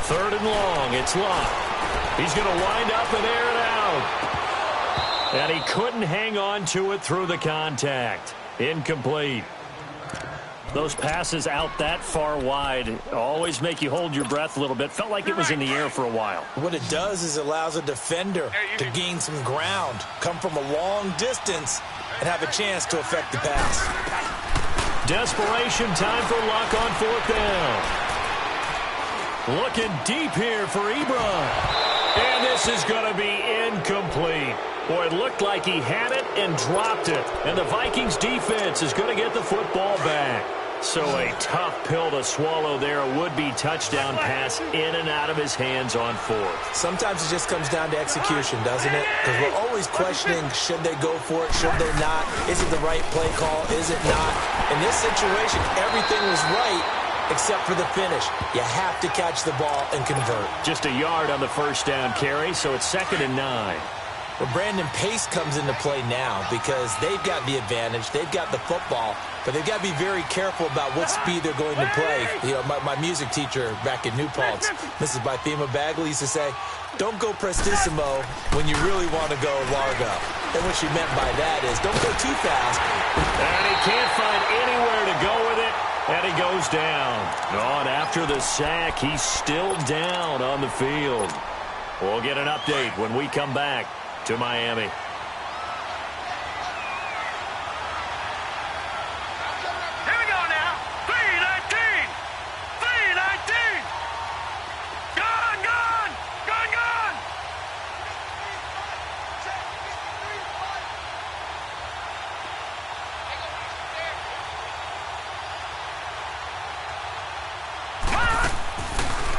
Third and long, it's Luck. He's going to wind up and air it out. And he couldn't hang on to it through the contact. Incomplete. Those passes out that far wide always make you hold your breath a little bit. Felt like it was in the air for a while. What it does is it allows a defender to gain some ground, come from a long distance, and have a chance to affect the pass. Desperation time for Luck on 4th down. Looking deep here for Ebron. And this is going to be incomplete. Boy, it looked like he had it and dropped it. And the Vikings defense is going to get the football back. So a tough pill to swallow there. A would-be touchdown pass in and out of his hands on 4th. Sometimes it just comes down to execution, doesn't it? Because we're always questioning, should they go for it, should they not? Is it the right play call, is it not? In this situation, everything was right except for the finish. You have to catch the ball and convert. Just a yard on the 1st down carry, so it's 2nd and 9. Well, Brandon, pace comes into play now because they've got the advantage. They've got the football, but they've got to be very careful about what speed they're going to play. You know, my music teacher back in New Paltz, Mrs. Bythema Bagley, used to say, don't go prestissimo when you really want to go largo. And what she meant by that is don't go too fast. And he can't find anywhere to go with it. And he goes down. On after the sack, he's still down on the field. We'll get an update when we come back to Miami. Here we go now. 3:19. 3:19. Go!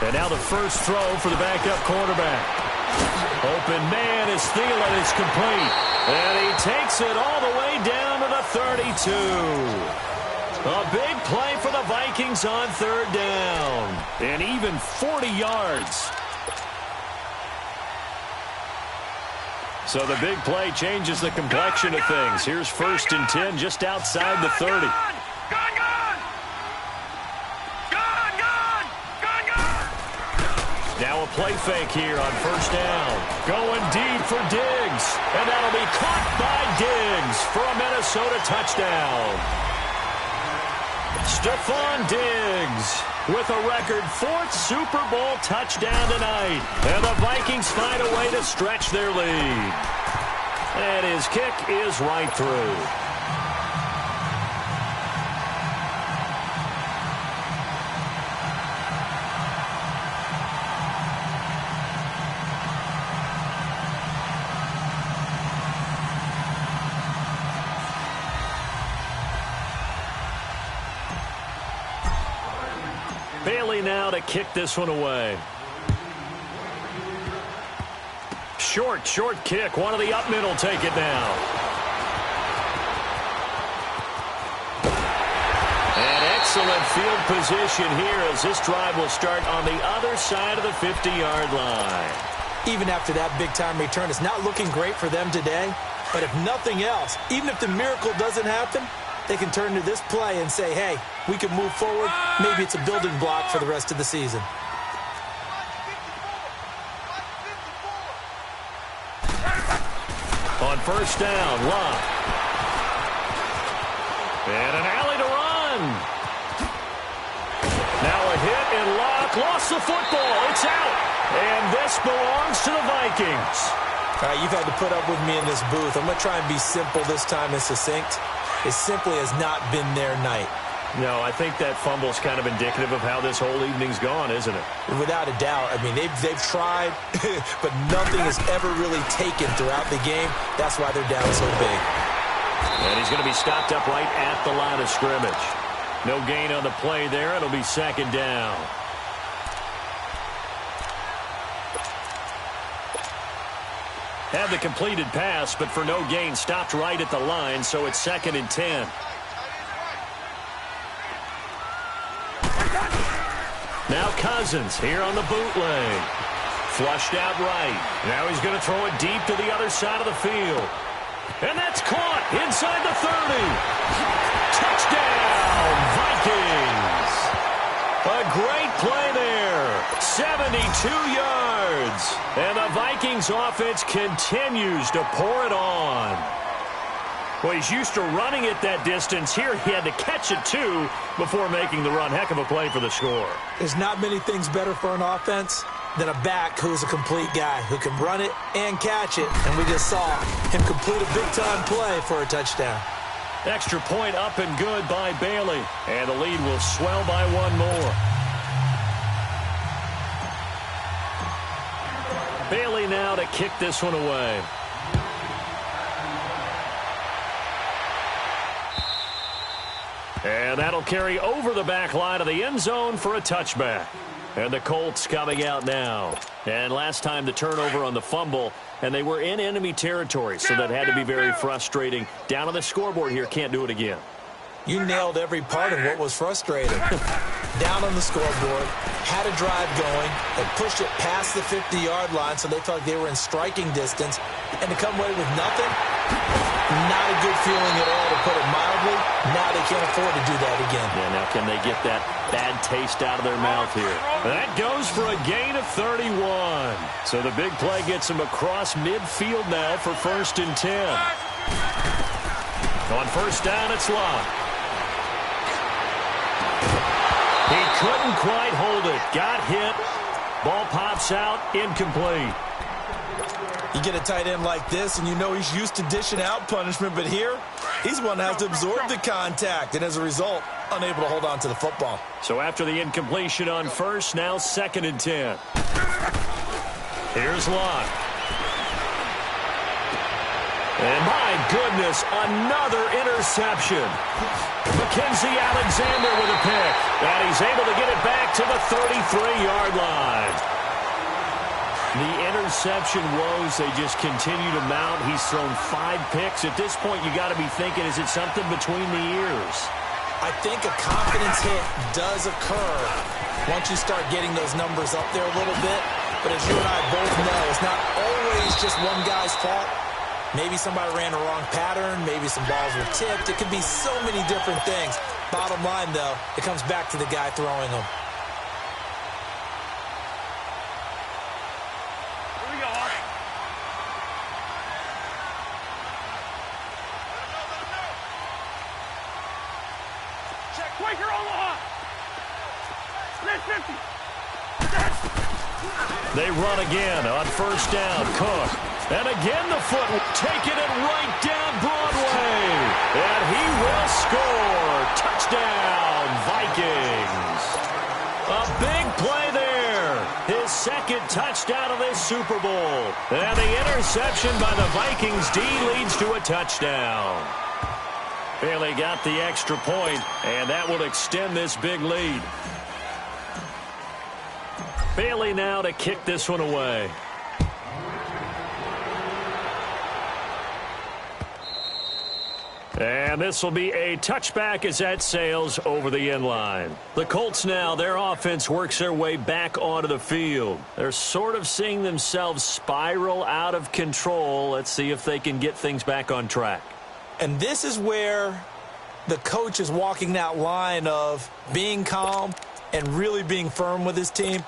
And now the first throw for the backup quarterback. Open man is Thielen. It's complete. And he takes it all the way down to the 32. A big play for the Vikings on third down. And even 40 yards. So the big play changes the complexion of things. Here's 1st and 10 just outside the 30. Now a play fake here on 1st down. Going deep for Diggs. And that'll be caught by Diggs for a Minnesota touchdown. Stephon Diggs with a record 4th Super Bowl touchdown tonight. And the Vikings find a way to stretch their lead. And his kick is right through. Bailey now to kick this one away. Short kick. One of the up middle take it now. And excellent field position here as this drive will start on the other side of the 50-yard line. Even after that big-time return, it's not looking great for them today. But if nothing else, even if the miracle doesn't happen, they can turn to this play and say, hey, we can move forward. Maybe it's a building block for the rest of the season. On 1st down, Love. And an alley to run. Now a hit, and Locke lost the football. It's out. And this belongs to the Vikings. All right, you've had to put up with me in this booth. I'm going to try and be simple this time and succinct. It simply has not been their night. No, I think that fumble's kind of indicative of how this whole evening's gone, isn't it? Without a doubt. I mean, they've tried, but nothing has ever really taken throughout the game. That's why they're down so big. And he's going to be stopped up right at the line of scrimmage. No gain on the play there. It'll be 2nd down. Had the completed pass, but for no gain, stopped right at the line, so it's 2nd and 10. Now Cousins here on the bootleg. Flushed out right. Now he's going to throw it deep to the other side of the field. And that's caught inside the 30. Touchdown, Vikings. A great play there. 72 yards. And the Vikings offense continues to pour it on. Well, he's used to running it that distance. Here he had to catch it, too, before making the run. Heck of a play for the score. There's not many things better for an offense than a back who's a complete guy, who can run it and catch it. And we just saw him complete a big-time play for a touchdown. Extra point up and good by Bailey. And the lead will swell by one more. Bailey now to kick this one away. And that'll carry over the back line of the end zone for a touchback. And the Colts coming out now. And last time the turnover on the fumble, and they were in enemy territory, so that had to be very frustrating. Down on the scoreboard here, can't do it again. You nailed every part of what was frustrating. Down on the scoreboard, had a drive going, and pushed it past the 50-yard line so they felt like they were in striking distance, and to come away with nothing, not a good feeling at all, to put it mildly. Now they can't afford to do that again. Yeah, now can they get that bad taste out of their mouth here? That goes for a gain of 31. So the big play gets them across midfield now for 1st and 10. On 1st down, it's Locke. He couldn't quite hold it. Got hit. Ball pops out. Incomplete. You get a tight end like this, and you know he's used to dishing out punishment, but here, he's one that has to absorb the contact, and as a result, unable to hold on to the football. So after the incompletion on 1st, now 2nd and 10. Here's Locke. And my goodness, another interception. Mackenzie Alexander with a pick. And he's able to get it back to the 33-yard line. The interception woes, they just continue to mount. He's thrown 5 picks. At this point, you got to be thinking, is it something between the ears? I think a confidence hit does occur once you start getting those numbers up there a little bit. But as you and I both know, it's not always just one guy's fault. Maybe somebody ran a wrong pattern. Maybe some balls were tipped. It could be so many different things. Bottom line, though, it comes back to the guy throwing them. Here we go. Check. Quaker Omaha. Split 50. They run again on first down. Cook. And again the foot, taking it right down Broadway. And he will score. Touchdown, Vikings. A big play there. His second touchdown of this Super Bowl. And the interception by the Vikings D leads to a touchdown. Bailey got the extra point, and that will extend this big lead. Bailey now to kick this one away. And this will be a touchback as that sails over the end line. The Colts now, their offense works their way back onto the field. They're sort of seeing themselves spiral out of control. Let's see if they can get things back on track. And this is where the coach is walking that line of being calm and really being firm with his team.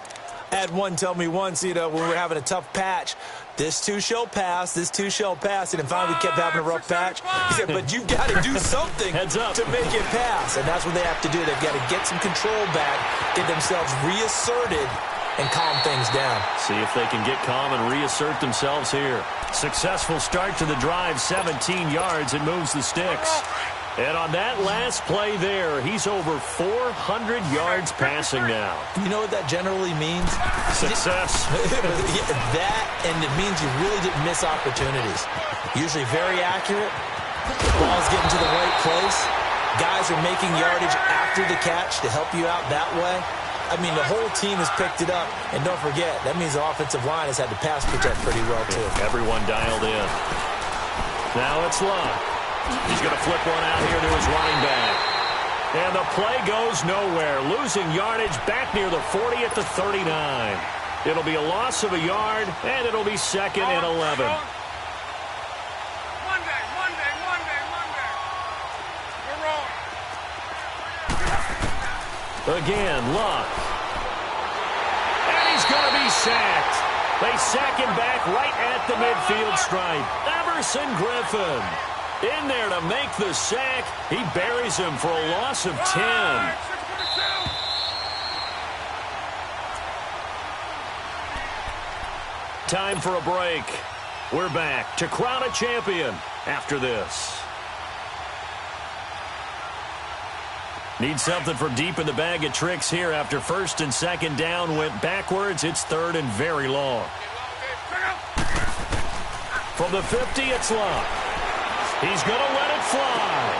I had one tell me once, when we were having a tough patch, this too shall pass, this too shall pass. And finally we kept having a rough patch. He said, but you've got to do something to make it pass. And that's what they have to do. They've got to get some control back, get themselves reasserted, and calm things down. See if they can get calm and reassert themselves here. Successful start to the drive, 17 yards, and moves the sticks. And on that last play there, he's over 400 yards passing now. You know what that generally means? Success. That, and it means you really didn't miss opportunities. Usually very accurate. Ball's getting to the right place. Guys are making yardage after the catch to help you out that way. I mean, the whole team has picked it up. And don't forget, that means the offensive line has had to pass protect pretty well, too. Everyone dialed in. Now it's Love. He's going to flip one out here to his running back. And the play goes nowhere. Losing yardage back near the 40 at the 39. It'll be a loss of a yard, and it'll be second and 11. Monday. We're rolling. Again, Luck. And he's going to be sacked. They sack him back right at the midfield stripe. Everson Griffin in there to make the sack. He buries him for a loss of 10. Time for a break. We're back to crown a champion after this. Need something from deep in the bag of tricks here after first and second down went backwards. It's third and very long. From the 50, it's Love. He's going to let it fly.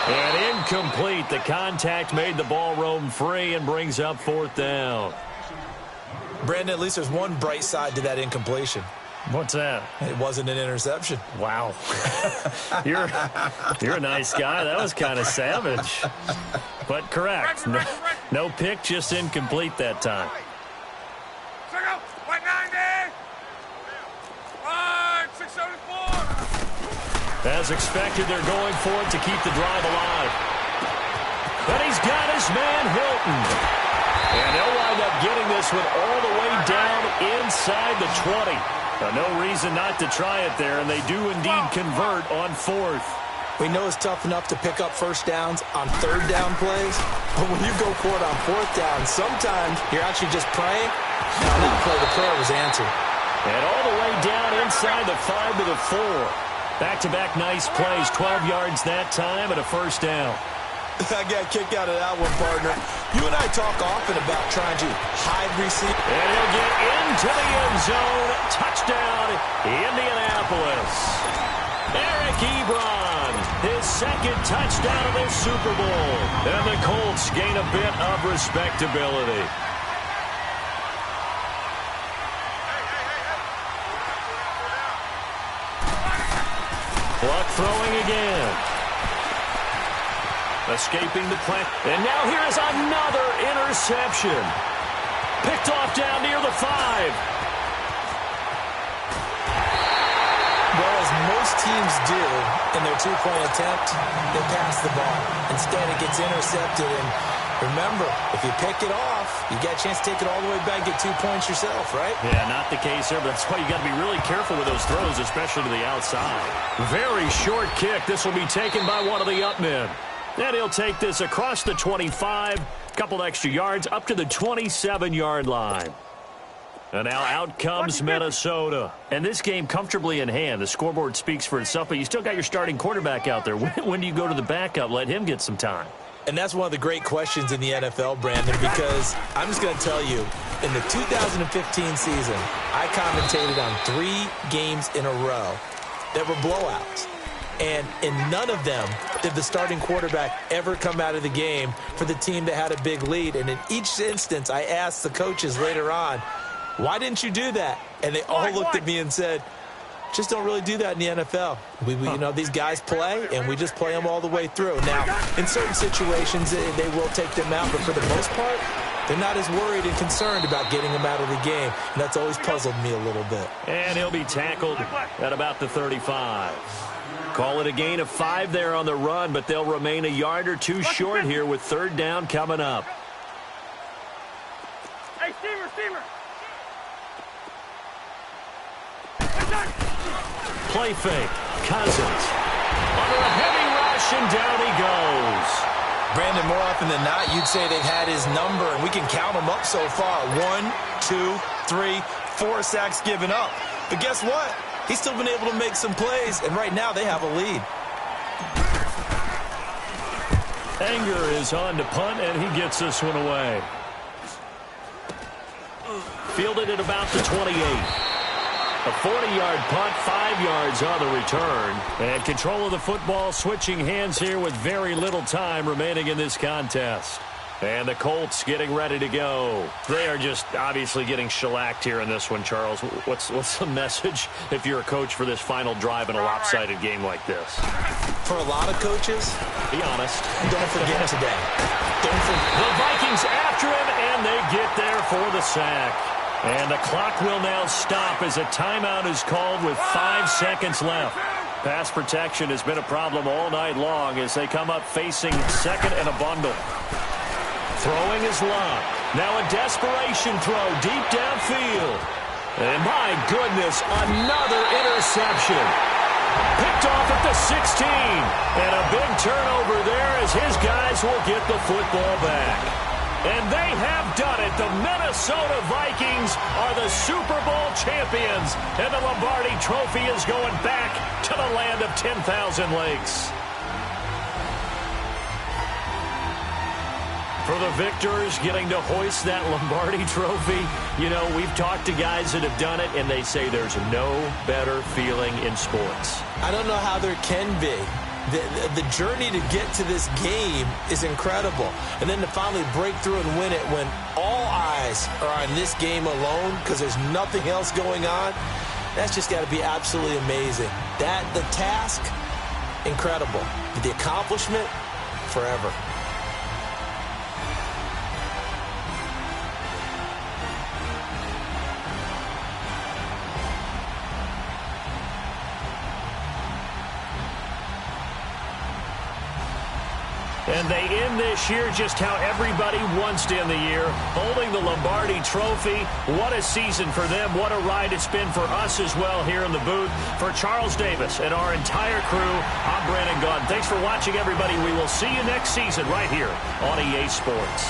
And incomplete. The contact made the ball roam free and brings up fourth down. Brandon, at least there's one bright side to that incompletion. What's that? It wasn't an interception. Wow. You're a nice guy. That was kind of savage. But correct. No pick, just incomplete that time. As expected, they're going for it to keep the drive alive. But he's got his man Hilton. And they'll wind up getting this one all the way down inside the 20. No reason not to try it there, and they do indeed convert on fourth. We know it's tough enough to pick up first downs on third down plays, but when you go for it on fourth down, sometimes you're actually just praying. And on that play, the prayer was answered. And all the way down inside the 5 to the 4. Back-to-back nice plays, 12 yards that time and a first down. I got a kick out of that one, partner. You and I talk often about trying to hide receive. And he'll get into the end zone. Touchdown, Indianapolis. Eric Ebron, his second touchdown of this Super Bowl. And the Colts gain a bit of respectability. Luck throwing again. Escaping the play. And now here is another interception. Picked off down near the 5. Well, as most teams do in their two-point attempt, they pass the ball. Instead, it gets intercepted. And remember, if you pick it off, you get a chance to take it all the way back and get 2 points yourself, right? Yeah, not the case there, but that's why you got to be really careful with those throws, especially to the outside. Very short kick. This will be taken by one of the up men. And he'll take this across the 25, couple extra yards, up to the 27-yard line. And now out comes Minnesota. And this game comfortably in hand. The scoreboard speaks for itself, but you still got your starting quarterback out there. When do you go to the backup? Let him get some time. And that's one of the great questions in the NFL, Brandon, because I'm just going to tell you, in the 2015 season, I commentated on 3 games in a row that were blowouts. And in none of them did the starting quarterback ever come out of the game for the team that had a big lead. And in each instance, I asked the coaches later on, why didn't you do that? And they all looked at me and said, just don't really do that in the NFL. You know, these guys play, and we just play them all the way through. Now, in certain situations, they will take them out, but for the most part, they're not as worried and concerned about getting them out of the game. And that's always puzzled me a little bit. And he'll be tackled at about the 35. Call it a gain of 5 there on the run, but they'll remain a yard or 2 short here with 3rd down coming up. Hey, steamer! Play fake. Cousins. Under a heavy rush, and down he goes. Brandon, more often than not, you'd say they've had his number, and we can count them up so far. 1, 2, 3, 4 sacks given up. But guess what? He's still been able to make some plays, and right now they have a lead. Anger is on to punt, and he gets this one away. Fielded at about the 28. A 40-yard punt, 5 yards on the return. And control of the football switching hands here with very little time remaining in this contest. And the Colts getting ready to go. They are just obviously getting shellacked here in this one, Charles. What's the message if you're a coach for this final drive in a lopsided game like this? For a lot of coaches, be honest. Don't forget today. Don't forget. The Vikings after him, and they get there for the sack. And the clock will now stop as a timeout is called with 5 seconds left. Pass protection has been a problem all night long as they come up facing second and a bundle. Throwing is Luck. Now a desperation throw deep downfield. And my goodness, another interception. Picked off at the 16. And a big turnover there as his guys will get the football back. And they have done it. The Minnesota Vikings are the Super Bowl champions. And the Lombardi Trophy is going back to the land of 10,000 lakes. For the victors getting to hoist that Lombardi Trophy, you know, we've talked to guys that have done it, and they say there's no better feeling in sports. I don't know how there can be. The journey to get to this game is incredible. And then to finally break through and win it when all eyes are on this game alone because there's nothing else going on, that's just got to be absolutely amazing. The task, incredible. The accomplishment, forever. And they end this year just how everybody wants to end the year, holding the Lombardi Trophy. What a season for them. What a ride it's been for us as well here in the booth. For Charles Davis and our entire crew, I'm Brandon Gaudin. Thanks for watching, everybody. We will see you next season right here on EA Sports.